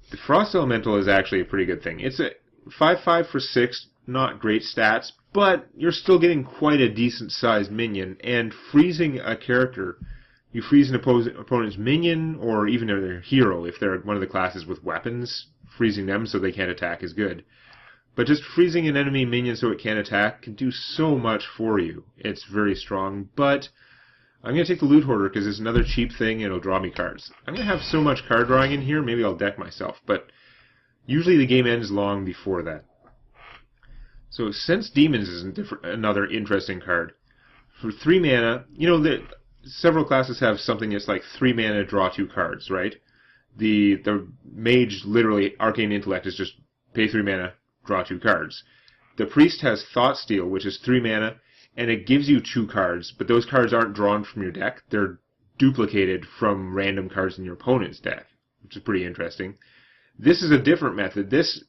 The Frost Elemental is actually a pretty good thing. It's a 5/5 for 6, not great stats, but you're still getting quite a decent-sized minion, and freezing a character, you freeze an opponent's minion, or even their hero, if they're one of the classes with weapons, freezing them so they can't attack is good. But just freezing an enemy minion so it can't attack can do so much for you. It's very strong, but I'm going to take the Loot Hoarder because it's another cheap thing and it'll draw me cards. I'm going to have so much card drawing in here, maybe I'll deck myself, but usually the game ends long before that. So Sense Demons is another interesting card. For 3 mana, several classes have something that's like 3 mana, draw 2 cards, right? The Mage, literally, Arcane Intellect is just pay 3 mana, draw 2 cards. The Priest has Thoughtsteal, which is 3 mana, and it gives you 2 cards, but those cards aren't drawn from your deck. They're duplicated from random cards in your opponent's deck, which is pretty interesting. This is a different method. This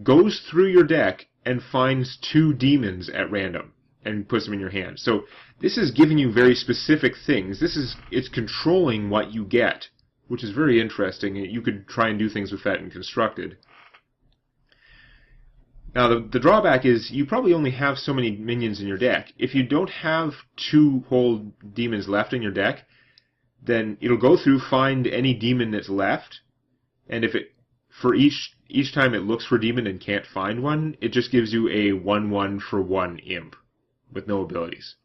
goes through your deck and finds 2 demons at random and puts them in your hand. So this is giving you very specific things. It's controlling what you get, which is very interesting. You could try and do things with that in Constructed. Now, the drawback is you probably only have so many minions in your deck. If you don't have 2 whole demons left in your deck, then it'll go through, find any demon that's left, and if it, for each time it looks for a demon and can't find one, it just gives you a 1/1 for 1 imp with no abilities.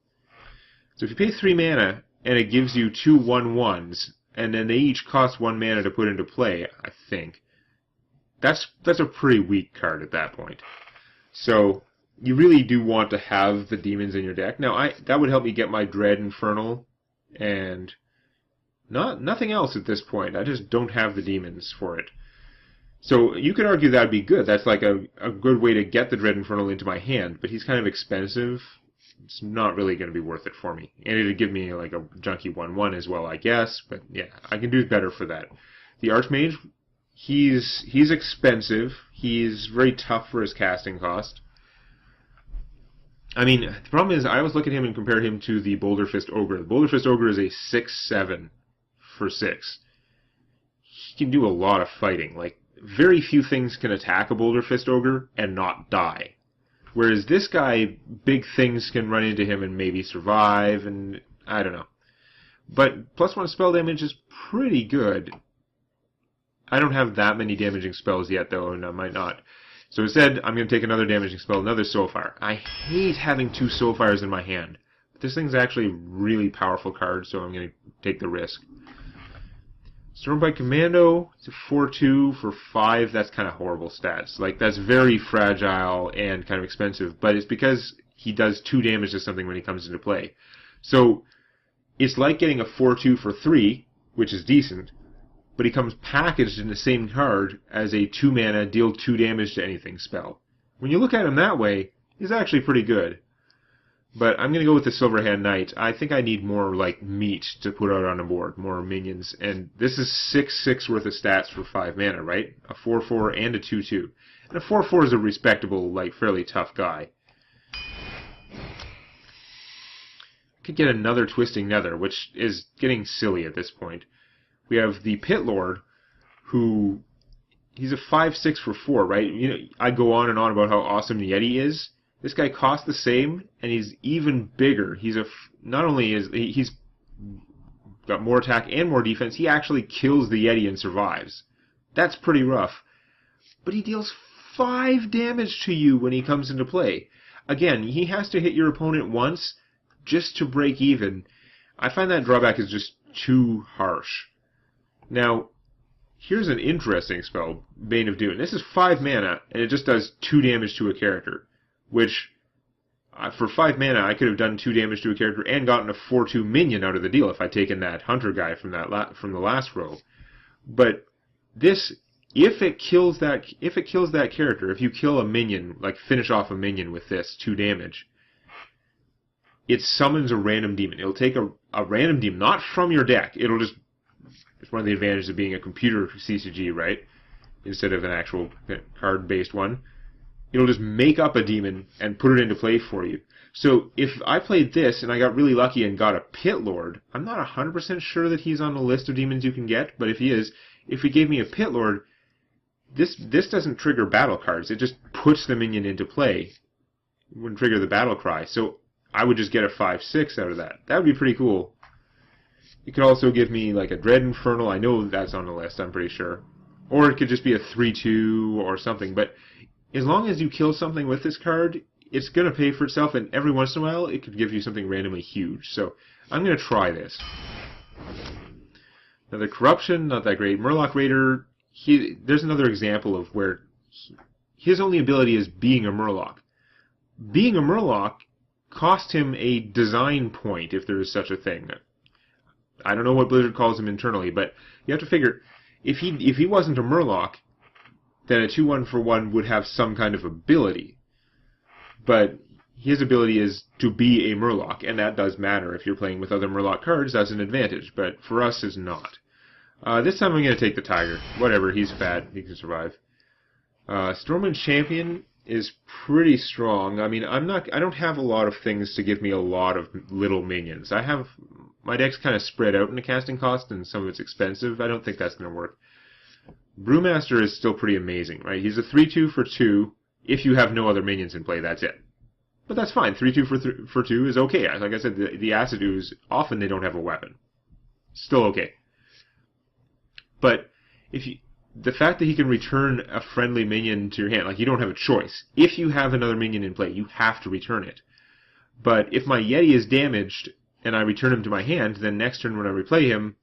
So if you pay 3 mana and it gives you 2 1/1s, and then they each cost 1 mana to put into play, I think, that's a pretty weak card at that point. So you really do want to have the demons in your deck. Now, that would help me get my Dread Infernal, and nothing else at this point. I just don't have the demons for it. So you could argue that'd be good. That's like a good way to get the Dread Infernal into my hand, but he's kind of expensive. It's not really going to be worth it for me. And it'd give me like a junky 1/1 as well, I guess, but yeah, I can do better for that. The Archmage, he's expensive. He's very tough for his casting cost. I mean, the problem is I always look at him and compare him to the Boulder Fist Ogre. The Boulder Fist Ogre is a 6/7 for 6. He can do a lot of fighting. Like, very few things can attack a Boulder Fist Ogre and not die. Whereas this guy, big things can run into him and maybe survive, and I don't know. But +1 spell damage is pretty good. I don't have that many damaging spells yet, though, and I might not. So instead, I'm going to take another damaging spell, another Soulfire. I hate having 2 Soulfires in my hand. But this thing's actually a really powerful card, so I'm going to take the risk. Stormbite Commando, it's a 4/2 for 5. That's kind of horrible stats. Like, that's very fragile and kind of expensive, but it's because he does 2 damage to something when he comes into play. So it's like getting a 4/2 for 3, which is decent, but he comes packaged in the same card as a 2 mana, deal 2 damage to anything spell. When you look at him that way, he's actually pretty good. But I'm going to go with the Silverhand Knight. I think I need more, like, meat to put out on the board, more minions. And this is 6/6 worth of stats for 5 mana, right? A 4/4 and a 2/2. And a 4/4 is a respectable, like, fairly tough guy. I could get another Twisting Nether, which is getting silly at this point. We have the Pit Lord, he's a 5/6 for 4, right? I go on and on about how awesome the Yeti is, This guy costs the same, and he's even bigger. Not only is he's got more attack and more defense, he actually kills the Yeti and survives. That's pretty rough. But he deals 5 damage to you when he comes into play. Again, he has to hit your opponent once just to break even. I find that drawback is just too harsh. Now, here's an interesting spell, Bane of Doom. This is 5 mana, and it just does 2 damage to a character. Which, for 5 mana, I could have done 2 damage to a character and gotten a 4/2 minion out of the deal if I'd taken that Hunter guy from the last row. But this, if it kills that character, if you kill a minion, like finish off a minion with this 2 damage, it summons a random demon. It'll take a random demon, not from your deck. It's one of the advantages of being a computer CCG, right? Instead of an actual card-based one. It'll just make up a demon and put it into play for you. So if I played this and I got really lucky and got a Pit Lord, I'm not 100% sure that he's on the list of demons you can get, but if he is, if he gave me a Pit Lord, this doesn't trigger battle cards. It just puts the minion into play. It wouldn't trigger the battle cry. So I would just get a 5/6 out of that. That would be pretty cool. It could also give me like a Dread Infernal. I know that's on the list, I'm pretty sure. Or it could just be a 3/2 or something, but as long as you kill something with this card, it's going to pay for itself, and every once in a while, it could give you something randomly huge. So, I'm going to try this. Now, the Corruption, not that great. Murloc Raider, there's another example of where his only ability is being a Murloc. Being a Murloc cost him a design point, if there is such a thing. I don't know what Blizzard calls him internally, but you have to figure, if he wasn't a Murloc, then a 2/1 for 1 would have some kind of ability. But his ability is to be a Murloc, and that does matter. If you're playing with other Murloc cards, that's an advantage, but for us, it's not. This time I'm going to take the Tiger. Whatever, he's fat, he can survive. Stormwind Champion is pretty strong. I mean, I don't have a lot of things to give me a lot of little minions. My deck's kind of spread out in the casting cost, and some of it's expensive. I don't think that's going to work. Brewmaster is still pretty amazing, right? He's a 3/2 for 2. If you have no other minions in play, that's it. But that's fine. 3/2 for 2 is okay. Like I said, the Acid Ooze, often they don't have a weapon. Still okay. But the fact that he can return a friendly minion to your hand, like you don't have a choice. If you have another minion in play, you have to return it. But if my Yeti is damaged and I return him to my hand, then next turn when I replay him,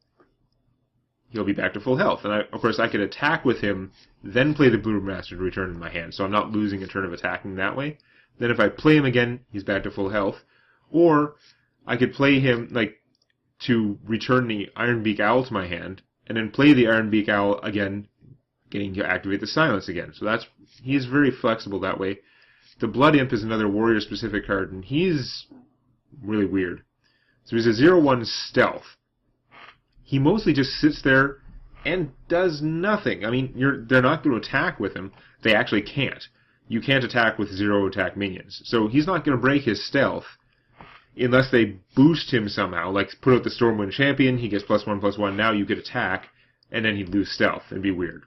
he'll be back to full health. And of course, I could attack with him, then play the Brewmaster to return in my hand. So I'm not losing a turn of attacking that way. Then if I play him again, he's back to full health. Or I could play him to return the Ironbeak Owl to my hand, and then play the Ironbeak Owl again, getting to activate the Silence again. So he is very flexible that way. The Blood Imp is another warrior-specific card, and he's really weird. So he's a 0/1 stealth. He mostly just sits there and does nothing. I mean, they're not going to attack with him. They actually can't. You can't attack with 0 attack minions. So he's not going to break his stealth unless they boost him somehow. Like, put out the Stormwind Champion, he gets +1/+1, now you could attack, and then he'd lose stealth. It'd be weird.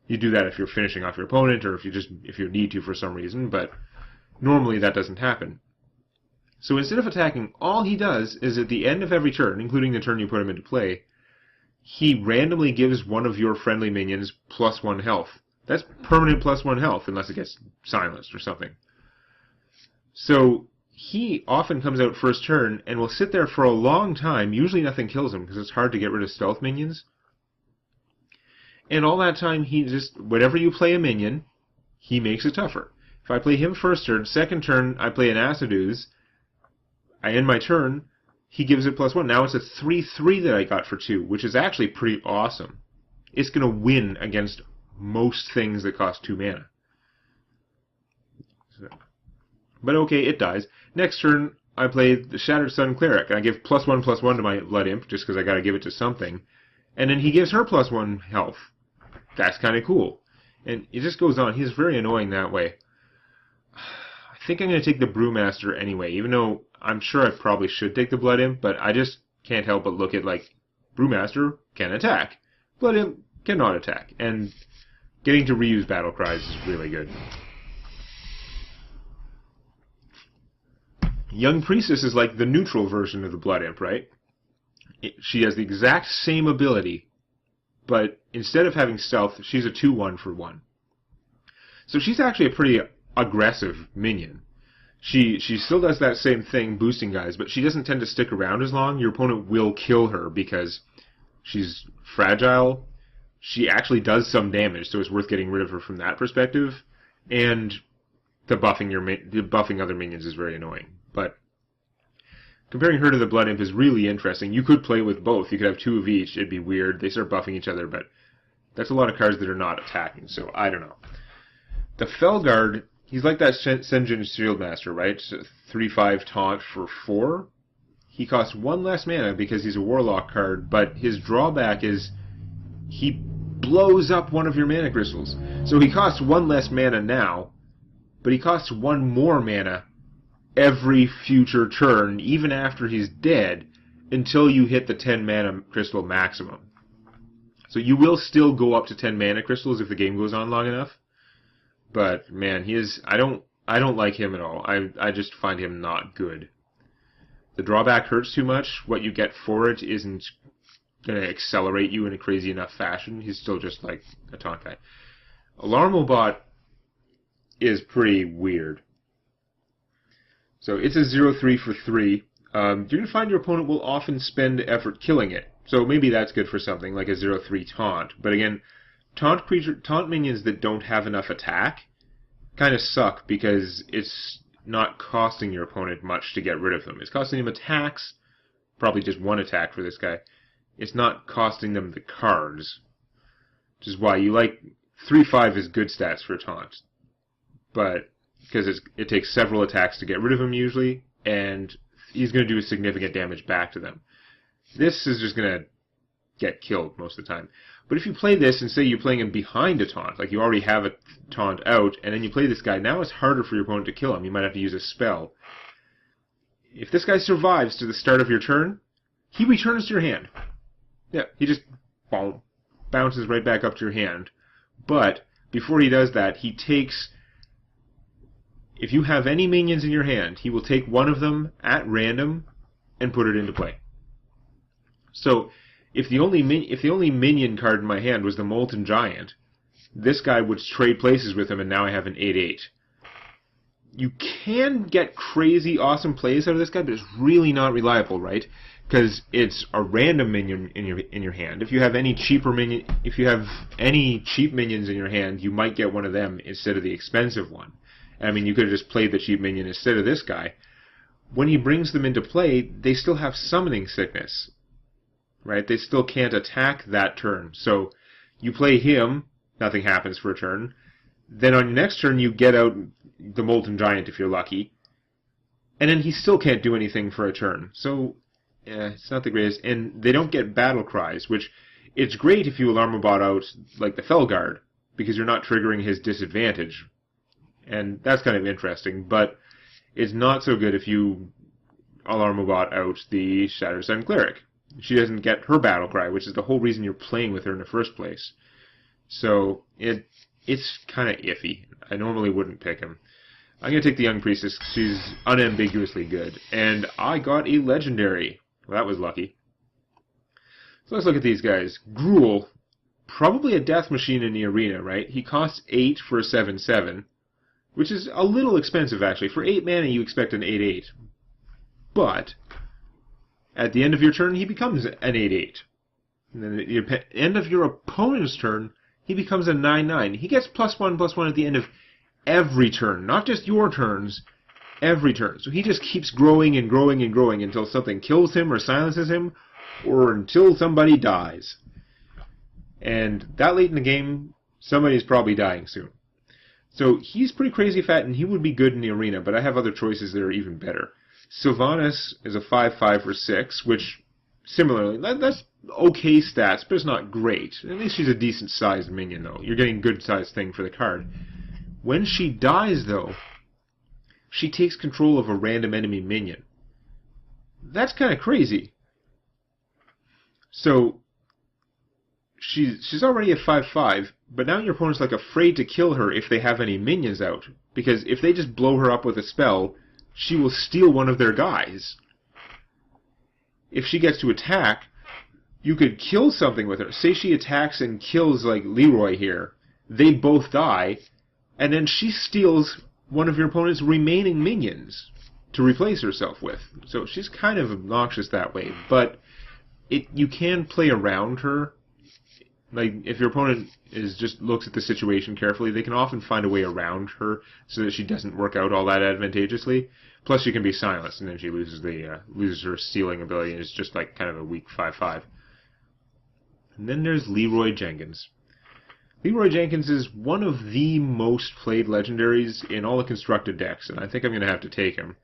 You do that if you're finishing off your opponent, or if you need to for some reason, but normally that doesn't happen. So instead of attacking, all he does is at the end of every turn, including the turn you put him into play, he randomly gives one of your friendly minions +1 health. That's permanent +1 health, unless it gets silenced or something. So he often comes out first turn and will sit there for a long time. Usually nothing kills him because it's hard to get rid of stealth minions. And all that time, whenever you play a minion, he makes it tougher. If I play him first turn, second turn I play an Acid Ooze, I end my turn, he gives it +1. Now it's a 3/3 that I got for 2, which is actually pretty awesome. It's going to win against most things that cost 2 mana. But okay, it dies. Next turn, I play the Shattered Sun Cleric, and I give +1/+1 to my Blood Imp, just because I got to give it to something. And then he gives her +1 health. That's kind of cool. And it just goes on. He's very annoying that way. I think I'm going to take the Brewmaster anyway, even though I'm sure I probably should take the Blood Imp, but I just can't help but look at, Brewmaster can attack. Blood Imp cannot attack. And getting to reuse battle cries is really good. Young Priestess is like the neutral version of the Blood Imp, right? She has the exact same ability, but instead of having stealth, she's a 2/1 for 1. So she's actually a pretty aggressive minion. She still does that same thing, boosting guys, but she doesn't tend to stick around as long. Your opponent will kill her because she's fragile. She actually does some damage, so it's worth getting rid of her from that perspective. And the buffing other minions is very annoying. But comparing her to the Blood Imp is really interesting. You could play with both. You could have 2 of each. It'd be weird. They start buffing each other, but that's a lot of cards that are not attacking, so I don't know. The Felguard, he's like that Senjin Shieldmaster, right? 3/5 taunt for 4. He costs 1 less mana because he's a Warlock card, but his drawback is he blows up one of your mana crystals. So he costs 1 less mana now, but he costs 1 more mana every future turn, even after he's dead, until you hit the 10 mana crystal maximum. So you will still go up to 10 mana crystals if the game goes on long enough. But man, I don't like him at all. I just find him not good. The drawback hurts too much. What you get for it isn't going to accelerate you in a crazy enough fashion. He's still just like a taunt guy. Alarmobot is pretty weird. So it's a 0/3 for 3. You're going to find your opponent will often spend effort killing it. So maybe that's good for something like a 0/3 taunt. But again, taunt minions that don't have enough attack kind of suck because it's not costing your opponent much to get rid of them. It's costing him attacks, probably just 1 attack for this guy. It's not costing them the cards, which is why you like 3/5 is good stats for a taunt. But because it takes several attacks to get rid of him usually, and he's going to do significant damage back to them. This is just going to get killed most of the time. But if you play this and say you're playing him behind a taunt, like you already have a taunt out, and then you play this guy, now it's harder for your opponent to kill him. You might have to use a spell. If this guy survives to the start of your turn, he returns to your hand. Yeah, he just bounces right back up to your hand. But before he does that, he takes... If you have any minions in your hand, he will take one of them at random and put it into play. So, if the only minion card in my hand was the Molten Giant, this guy would trade places with him, and now I have an 8/8. You can get crazy awesome plays out of this guy, but it's really not reliable, right? Because it's a random minion in your hand. If you have any cheap minions in your hand, you might get one of them instead of the expensive one. I mean, you could have just played the cheap minion instead of this guy. When he brings them into play, they still have summoning sickness, right? They still can't attack that turn. So you play him, nothing happens for a turn. Then on your next turn, you get out the Molten Giant if you're lucky. And then he still can't do anything for a turn. So, it's not the greatest. And they don't get battle cries, which it's great if you Alarmobot out like the Felguard, because you're not triggering his disadvantage. And that's kind of interesting, but it's not so good if you Alarmobot out the Shattered Sun Cleric. She doesn't get her battle cry, which is the whole reason you're playing with her in the first place. So it's kind of iffy. I normally wouldn't pick him. I'm going to take the Young Priestess. She's unambiguously good. And I got a legendary. Well, that was lucky. So let's look at these guys. Gruul, probably a death machine in the arena, right? He costs 8 for a 7/7. Which is a little expensive, actually. For 8 mana, you expect an 8/8. But, at the end of your turn, he becomes an 8/8. And then at the end of your opponent's turn, he becomes a 9/9. He gets +1/+1 at the end of every turn. Not just your turns, every turn. So he just keeps growing and growing and growing until something kills him or silences him, or until somebody dies. And that late in the game, somebody's probably dying soon. So he's pretty crazy fat, and he would be good in the arena, but I have other choices that are even better. Sylvanas is a 5/5 for 6, which, similarly, that's okay stats, but it's not great. At least she's a decent-sized minion, though. You're getting a good-sized thing for the card. When she dies, though, she takes control of a random enemy minion. That's kind of crazy. So, she's already a 5/5, but now your opponent's like afraid to kill her if they have any minions out. Because if they just blow her up with a spell, she will steal one of their guys. If she gets to attack, you could kill something with her. Say she attacks and kills, like, Leroy here. They both die, and then she steals one of your opponent's remaining minions to replace herself with. So she's kind of obnoxious that way, but you can play around her. Like, if your opponent just looks at the situation carefully, they can often find a way around her so that she doesn't work out all that advantageously. Plus, she can be silenced, and then she loses her stealing ability, and it's just like kind of a weak 5/5. And then there's Leroy Jenkins. Leroy Jenkins is one of the most played legendaries in all the constructed decks, and I think I'm going to have to take him.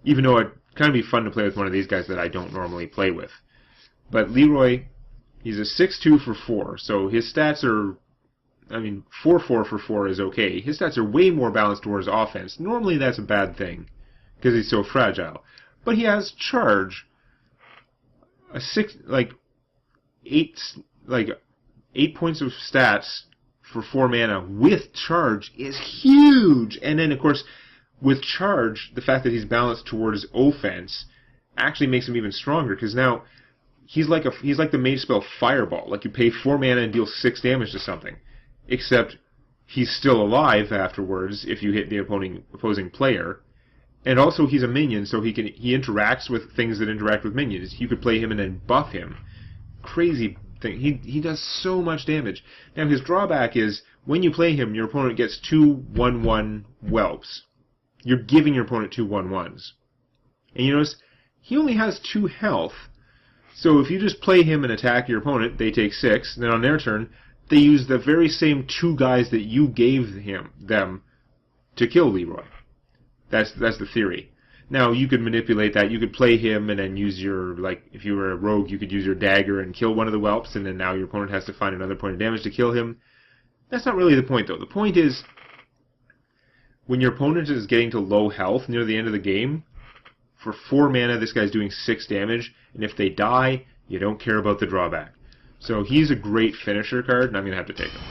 Even though it'd kind of be fun to play with one of these guys that I don't normally play with. But Leroy, he's a 6/2 for 4, so his stats are, 4/4 for 4 is okay. His stats are way more balanced towards offense. Normally that's a bad thing, because he's so fragile. But he has charge. Eight points of stats for 4 mana with charge is huge. And then, of course, with charge, the fact that he's balanced towards offense actually makes him even stronger, because now he's like the mage spell Fireball. Like, you pay 4 mana and deal 6 damage to something. Except he's still alive afterwards if you hit the opposing player. And also he's a minion, so he interacts with things that interact with minions. You could play him and then buff him. Crazy thing. He does so much damage. Now his drawback is, when you play him, your opponent gets 2 1/1 whelps. You're giving your opponent 2 1/1s. And you notice, he only has 2 health. So if you just play him and attack your opponent, they take 6, and then on their turn, they use the very same 2 guys that you gave them to kill Leroy. That's the theory. Now, you could manipulate that. You could play him and then use your, if you were a rogue, you could use your dagger and kill one of the whelps, and then now your opponent has to find another point of damage to kill him. That's not really the point, though. The point is, when your opponent is getting to low health near the end of the game, for 4 mana, this guy's doing 6 damage, and if they die, you don't care about the drawback. So he's a great finisher card, and I'm going to have to take him.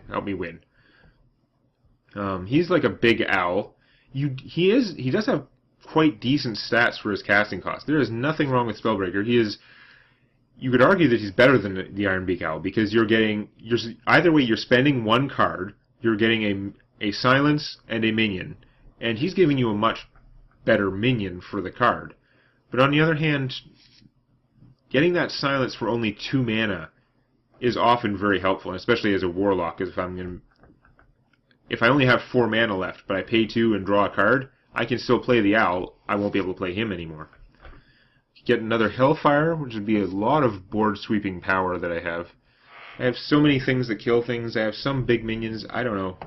Help me win. He's like a big owl. He does have quite decent stats for his casting cost. There is nothing wrong with Spellbreaker. You could argue that he's better than the Ironbeak Owl, because either way, you're spending 1 card, you're getting a silence and a minion, and he's giving you a much better minion for the card. But on the other hand, getting that silence for only 2 mana is often very helpful, especially as a Warlock, because if I only have 4 mana left, but I pay 2 and draw a card, I can still play the Owl. I won't be able to play him anymore. Get another Hellfire, which would be a lot of board-sweeping power that I have. I have so many things that kill things. I have some big minions. I don't know.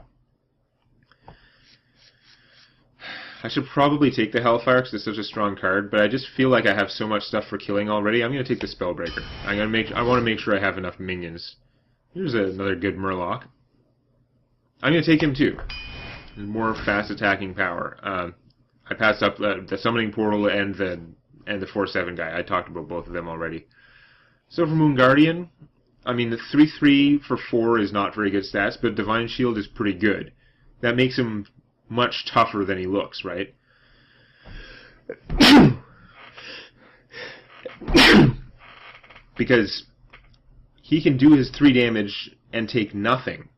I should probably take the Hellfire because it's such a strong card, but I just feel like I have so much stuff for killing already. I'm going to take the Spellbreaker. I want to make sure I have enough minions. Here's another good Murloc. I'm going to take him too. More fast attacking power. I passed up the Summoning Portal and the 4/7 guy. I talked about both of them already. So for Moon Guardian, the 3/3 for 4 is not very good stats, but Divine Shield is pretty good. That makes him much tougher than he looks, right? Because he can do his 3 damage and take nothing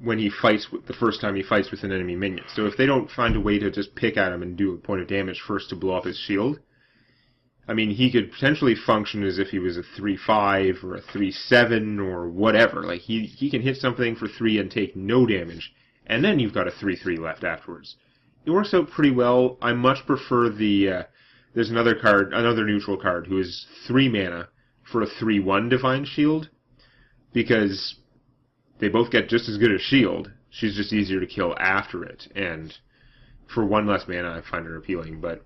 when he fights the first time he fights with an enemy minion. So if they don't find a way to just pick at him and do a point of damage first to blow up his shield, he could potentially function as if he was a 3/5 or a 3/7 or whatever. Like, he can hit something for 3 and take no damage, and then you've got a 3/3 left afterwards. It works out pretty well. I much prefer there's another neutral card who is 3 mana for a 3/1 Divine Shield, because they both get just as good a shield. She's just easier to kill after it, and for 1 less mana, I find her appealing. But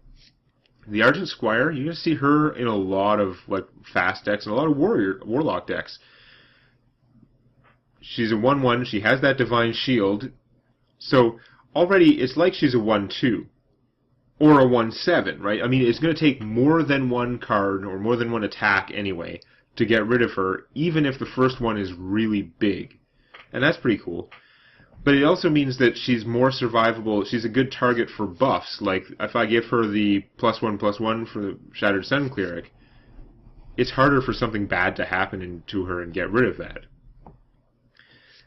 the Argent Squire, you're going to see her in a lot of fast decks and a lot of Warlock decks. She's a 1/1. She has that Divine Shield, so already it's like she's a 1/2 or a 1/7, right? It's going to take more than 1 card or more than 1 attack anyway to get rid of her, even if the first one is really big. And that's pretty cool. But it also means that she's more survivable. She's a good target for buffs. Like, if I give her the +1/+1 for the Shattered Sun Cleric, it's harder for something bad to happen to her and get rid of that.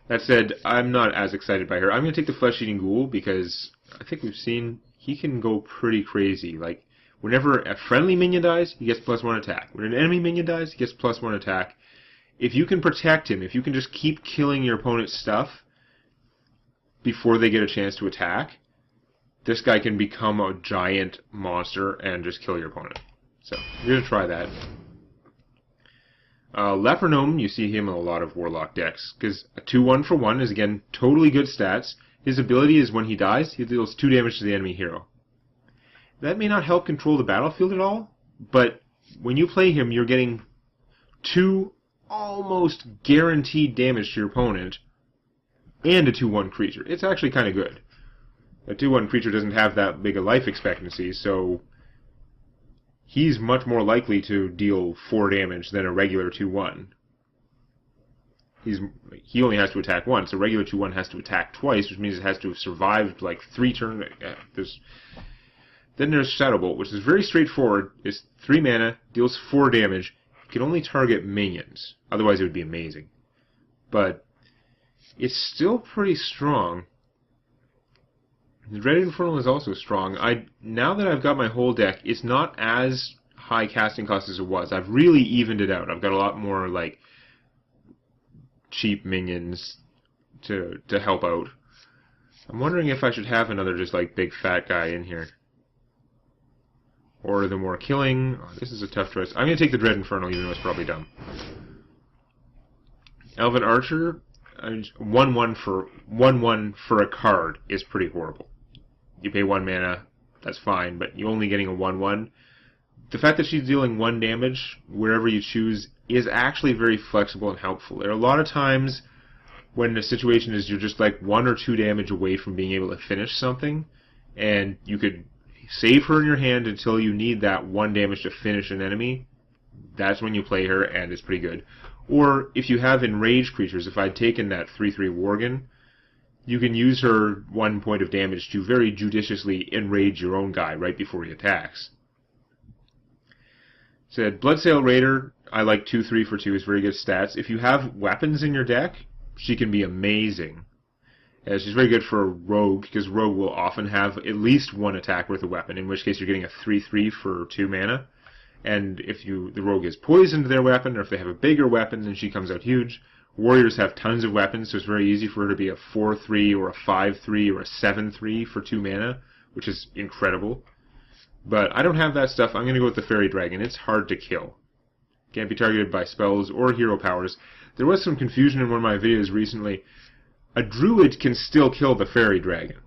That said, I'm not as excited by her. I'm going to take the Flesh-Eating Ghoul because I think we've seen he can go pretty crazy. Like, whenever a friendly minion dies, he gets +1 attack. When an enemy minion dies, he gets +1 attack. If you can protect him, if you can just keep killing your opponent's stuff before they get a chance to attack, this guy can become a giant monster and just kill your opponent. So, we're going to try that. Leper Gnome, you see him in a lot of Warlock decks, because a 2/1 for 1 is, again, totally good stats. His ability is when he dies, he deals 2 damage to the enemy hero. That may not help control the battlefield at all, but when you play him, you're getting 2 almost guaranteed damage to your opponent, and a 2/1 creature. It's actually kind of good. A 2/1 creature doesn't have that big a life expectancy, so he's much more likely to deal 4 damage than a regular 2/1. He only has to attack once. A regular 2/1 has to attack twice, which means it has to have survived like 3 turns. Then there's Shadow Bolt, which is very straightforward. It's 3 mana, deals 4 damage. It can only target minions. Otherwise, it would be amazing. But it's still pretty strong. The Dreaded Infernal is also strong. Now that I've got my whole deck, it's not as high casting cost as it was. I've really evened it out. I've got a lot more like cheap minions to help out. I'm wondering if I should have another just like big fat guy in here. Or the more killing. Oh, this is a tough choice. I'm going to take the Dread Infernal, even though it's probably dumb. Elven Archer, 1/1 for a card is pretty horrible. You pay 1 mana, that's fine, but you're only getting a 1/1. The fact that she's dealing 1 damage wherever you choose is actually very flexible and helpful. There are a lot of times when the situation is you're just like 1 or 2 damage away from being able to finish something, and you could save her in your hand until you need that 1 damage to finish an enemy. That's when you play her, and it's pretty good. Or if you have enraged creatures, if I'd taken that 3/3 Worgen, you can use her 1 point of damage to very judiciously enrage your own guy right before he attacks. Said Bloodsail Raider, I like 2/3 for 2 is very good stats. If you have weapons in your deck, she can be amazing. She's very good for a rogue, because rogue will often have at least 1 attack worth of weapon, in which case you're getting a 3/3 for 2 mana. And if the rogue is poisoned their weapon, or if they have a bigger weapon, then she comes out huge. Warriors have tons of weapons, so it's very easy for her to be a 4/3 or a 5/3 or a 7/3 for 2 mana, which is incredible. But I don't have that stuff. I'm going to go with the Fairy Dragon. It's hard to kill. Can't be targeted by spells or hero powers. There was some confusion in one of my videos recently. A druid can still kill the Fairy Dragon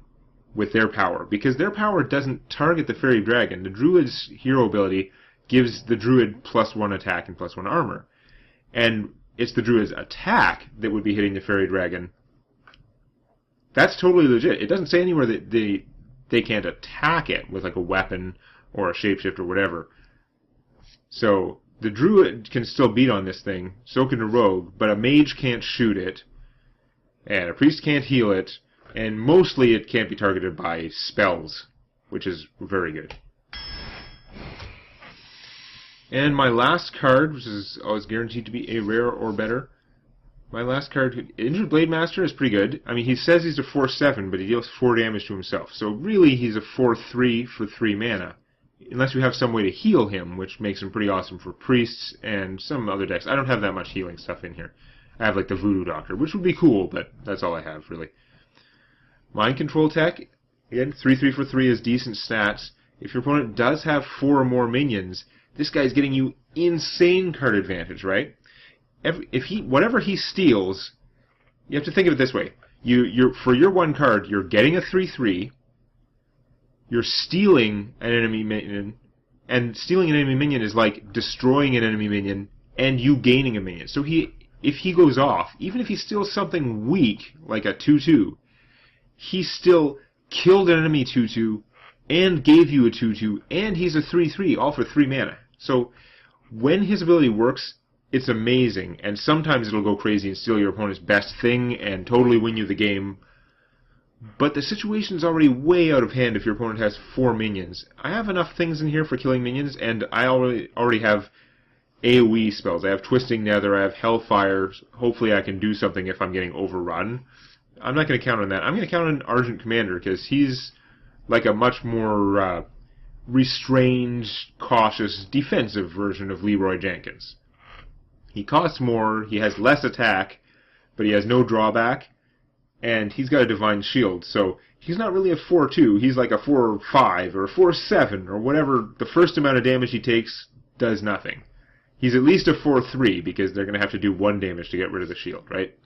with their power, because their power doesn't target the Fairy Dragon. The druid's hero ability gives the druid +1 attack and +1 armor. And it's the druid's attack that would be hitting the Fairy Dragon. That's totally legit. It doesn't say anywhere that they can't attack it with like a weapon or a shapeshift or whatever. So the druid can still beat on this thing, so can a rogue, but a mage can't shoot it, and a priest can't heal it, and mostly it can't be targeted by spells, which is very good. And my last card, which is always guaranteed to be a rare or better, my last card, Injured Blade Master, is pretty good. I mean, he says he's a 4/7, but he deals 4 damage to himself. So really, he's a 4/3 for 3 mana. Unless you have some way to heal him, which makes him pretty awesome for priests and some other decks. I don't have that much healing stuff in here. I have like the Voodoo Doctor, which would be cool, but that's all I have, really. Mind Control Tech, again, 3/3 for 3 is decent stats. If your opponent does have 4 or more minions, this guy's getting you insane card advantage, right? Whatever he steals, you have to think of it this way. For your 1 card, you're getting a 3/3, you're stealing an enemy minion, and stealing an enemy minion is like destroying an enemy minion and you gaining a minion. So if he goes off, even if he steals something weak, like a 2/2, he still killed an enemy 2/2 and gave you a 2/2, and he's a 3/3, all for 3 mana. So when his ability works, it's amazing, and sometimes it'll go crazy and steal your opponent's best thing and totally win you the game. But the situation's already way out of hand if your opponent has 4 minions. I have enough things in here for killing minions, and I already have AoE spells. I have Twisting Nether, I have Hellfire. Hopefully I can do something if I'm getting overrun. I'm not going to count on that. I'm going to count on Argent Commander, because he's like a much more restrained, cautious, defensive version of Leroy Jenkins. He costs more, he has less attack, but he has no drawback, and he's got a Divine Shield, so he's not really a 4-2, he's like a 4-5 or a 4-7 or whatever. The first amount of damage he takes does nothing. He's at least a 4-3 because they're going to have to do 1 damage to get rid of the shield, right?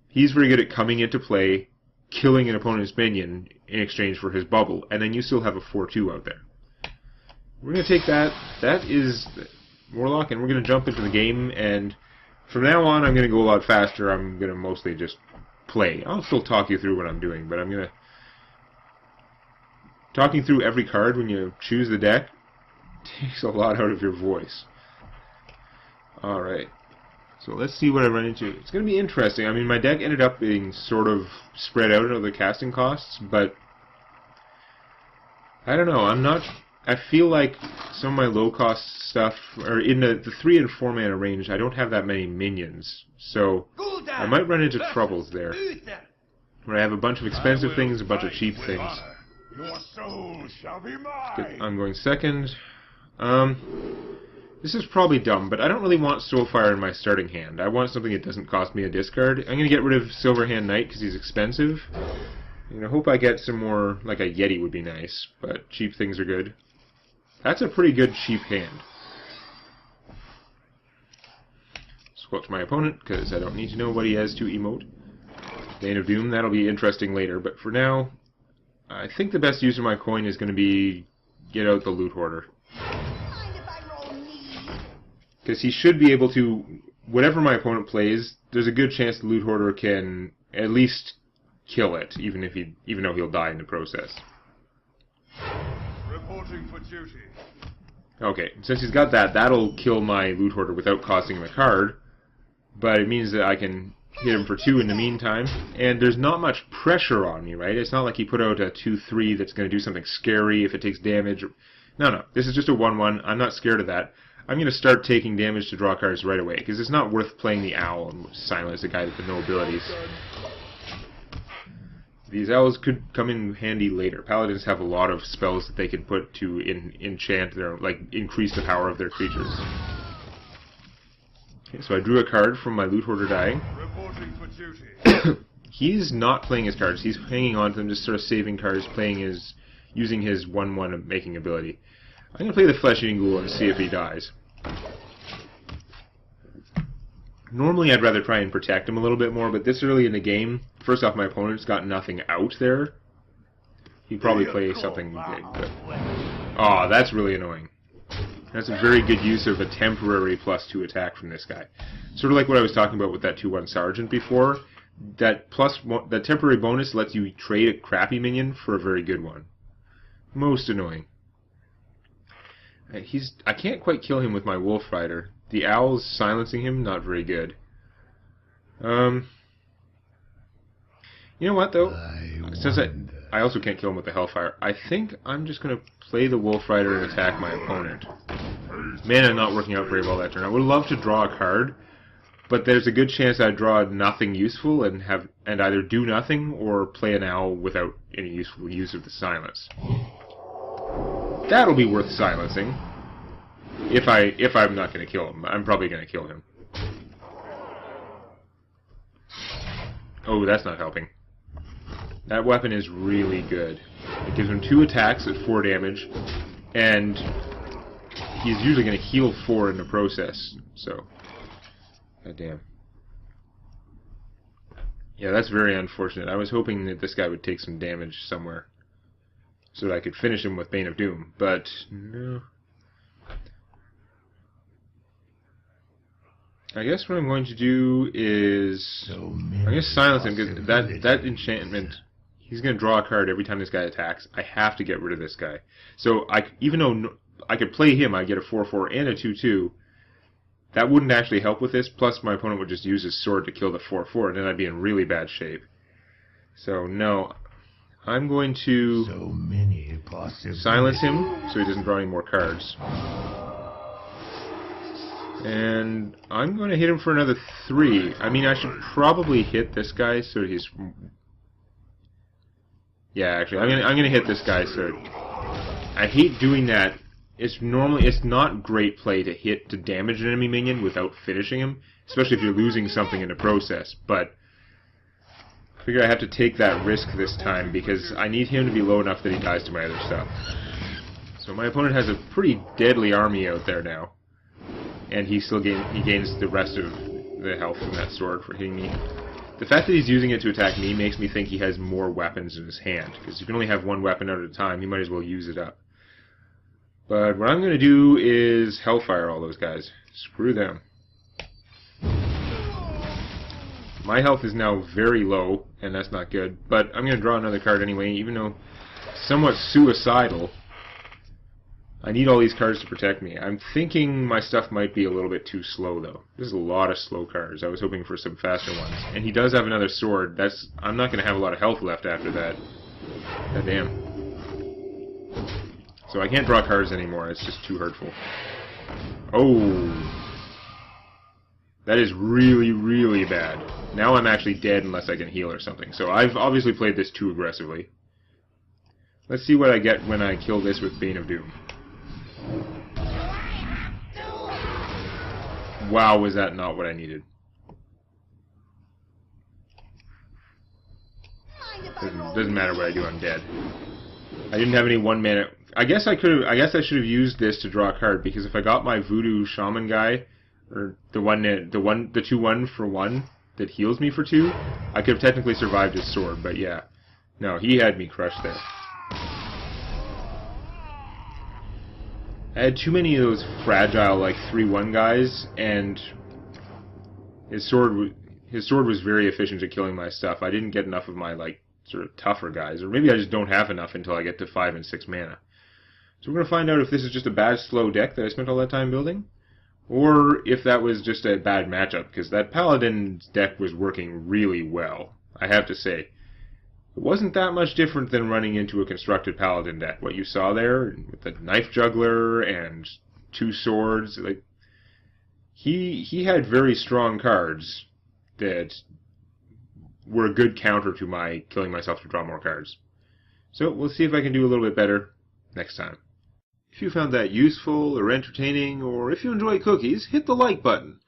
He's very good at coming into play, killing an opponent's minion in exchange for his bubble, and then you still have a 4-2 out there. We're going to take that. That is Warlock, and we're going to jump into the game, and from now on I'm going to go a lot faster. I'm going to mostly just play. I'll still talk you through what I'm doing, but I'm going to... Talking through every card when you choose the deck takes a lot out of your voice. Alright, so let's see what I run into. It's going to be interesting. I mean, my deck ended up being sort of spread out of the casting costs, but I don't know. I feel like some of my low-cost stuff, or in the 3 and 4 mana range, I don't have that mmany minions, so I might run into troubles there. Where I have a bunch of expensive things, a bunch of cheap things. Your soul shall be mine. I'm going second. This is probably dumb, but I don't really want Soulfire in my starting hand. I want something that doesn't cost me a discard. I'm going to get rid of Silverhand Knight because he's expensive. And I hope I get some more, like a Yeti would be nice, but cheap things are good. That's a pretty good cheap hand. Squelch my opponent, because I don't need to know what he has to emote. Bane of Doom, that'll be interesting later, but for now, I think the best use of my coin is going to be get out the Loot Hoarder. Because he should be able to, whatever my opponent plays, there's a good chance the Loot Hoarder can at least kill it, even though he'll die in the process. Reporting for duty. Okay, since he's got that, that'll kill my Loot Hoarder without costing him a card, but it means that I can hit him for 2 in the meantime, and there's not much pressure on me, right? It's not like he put out a 2-3 that's going to do something scary if it takes damage. No, this is just a 1-1. I'm not scared of that. I'm going to start taking damage to draw cards right away, because it's not worth playing the Owl and silence a guy with no abilities. These owls could come in handy later. Paladins have a lot of spells that they can put to enchant their, like, increase the power of their creatures. Okay, so I drew a card from my Loot Hoarder dying. Reporting for duty. He's not playing his cards. He's hanging on to them, just sort of saving cards, using his 1/1 making ability. I'm going to play the Flesh-Eating Ghoul and see if he dies. Normally I'd rather try and protect him a little bit more, but this early in the game, first off, my opponent's got nothing out there. He'd probably play something big, but... Aw, that's really annoying. That's a very good use of a temporary +2 attack from this guy. Sort of like what I was talking about with that 2/1 Sergeant before. That temporary bonus lets you trade a crappy minion for a very good one. Most annoying. I can't quite kill him with my Wolf Rider. The Owl's silencing him, not very good. You know what, though? Since I also can't kill him with the Hellfire, I think I'm just going to play the Wolf Rider and attack my opponent. Mana not working out very well that turn. I would love to draw a card, but there's a good chance I draw nothing useful and either do nothing or play an Owl without any useful use of the silence. That'll be worth silencing. If I'm not going to kill him. I'm probably going to kill him. Oh, that's not helping. That weapon is really good. It gives him 2 attacks at 4 damage, and he's usually going to heal 4 in the process, so... Goddamn. Yeah, that's very unfortunate. I was hoping that this guy would take some damage somewhere, so that I could finish him with Bane of Doom, but no. I guess what I'm going to do is... I'm going to silence him, because that enchantment... He's going to draw a card every time this guy attacks. I have to get rid of this guy. So, even though I could play him, I'd get a 4/4 and a 2/2. That wouldn't actually help with this, plus my opponent would just use his sword to kill the 4/4, and then I'd be in really bad shape. So no, I'm going to So many possibilities. silence him so he doesn't draw any more cards. And I'm going to hit him for another 3. I mean, I should probably hit this guy so he's... Yeah, actually, I'm gonna hit this guy. So I hate doing that. It's not great play to damage an enemy minion without finishing him, especially if you're losing something in the process. But I figure I have to take that risk this time because I need him to be low enough that he dies to my other stuff. So my opponent has a pretty deadly army out there now. And he still gains the rest of the health from that sword for hitting me. The fact that he's using it to attack me makes me think he has more weapons in his hand, because you can only have one weapon out at a time. He might as well use it up. But what I'm going to do is Hellfire all those guys. Screw them. My health is now very low, and that's not good. But I'm going to draw another card anyway, even though somewhat suicidal. I need all these cards to protect me. I'm thinking my stuff might be a little bit too slow, though. There's a lot of slow cards. I was hoping for some faster ones. And he does have another sword. I'm not going to have a lot of health left after that. God damn. So I can't draw cards anymore. It's just too hurtful. Oh. That is really, really bad. Now I'm actually dead unless I can heal or something. So I've obviously played this too aggressively. Let's see what I get when I kill this with Bane of Doom. Wow, was that not what I needed? Doesn't matter what I do, I'm dead. I didn't have any 1 mana. I guess I should have used this to draw a card, because if I got my Voodoo Shaman guy, or the 2/1 for 1 that heals me for 2, I could have technically survived his sword. But yeah, no, he had me crushed there. I had too many of those fragile, like, 3/1 guys, and his sword was very efficient at killing my stuff. I didn't get enough of my, like, sort of tougher guys, or maybe I just don't have enough until I get to 5 and 6 mana. So we're going to find out if this is just a bad, slow deck that I spent all that time building, or if that was just a bad matchup, because that Paladin's deck was working really well, I have to say. It wasn't that much different than running into a constructed Paladin deck. What you saw there, with the Knife Juggler and 2 swords, like, he had very strong cards that were a good counter to my killing myself to draw more cards. So we'll see if I can do a little bit better next time. If you found that useful or entertaining, or if you enjoy cookies, hit the like button.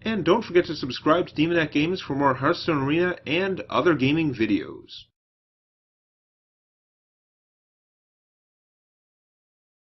And don't forget to subscribe to Demonet Games for more Hearthstone Arena and other gaming videos.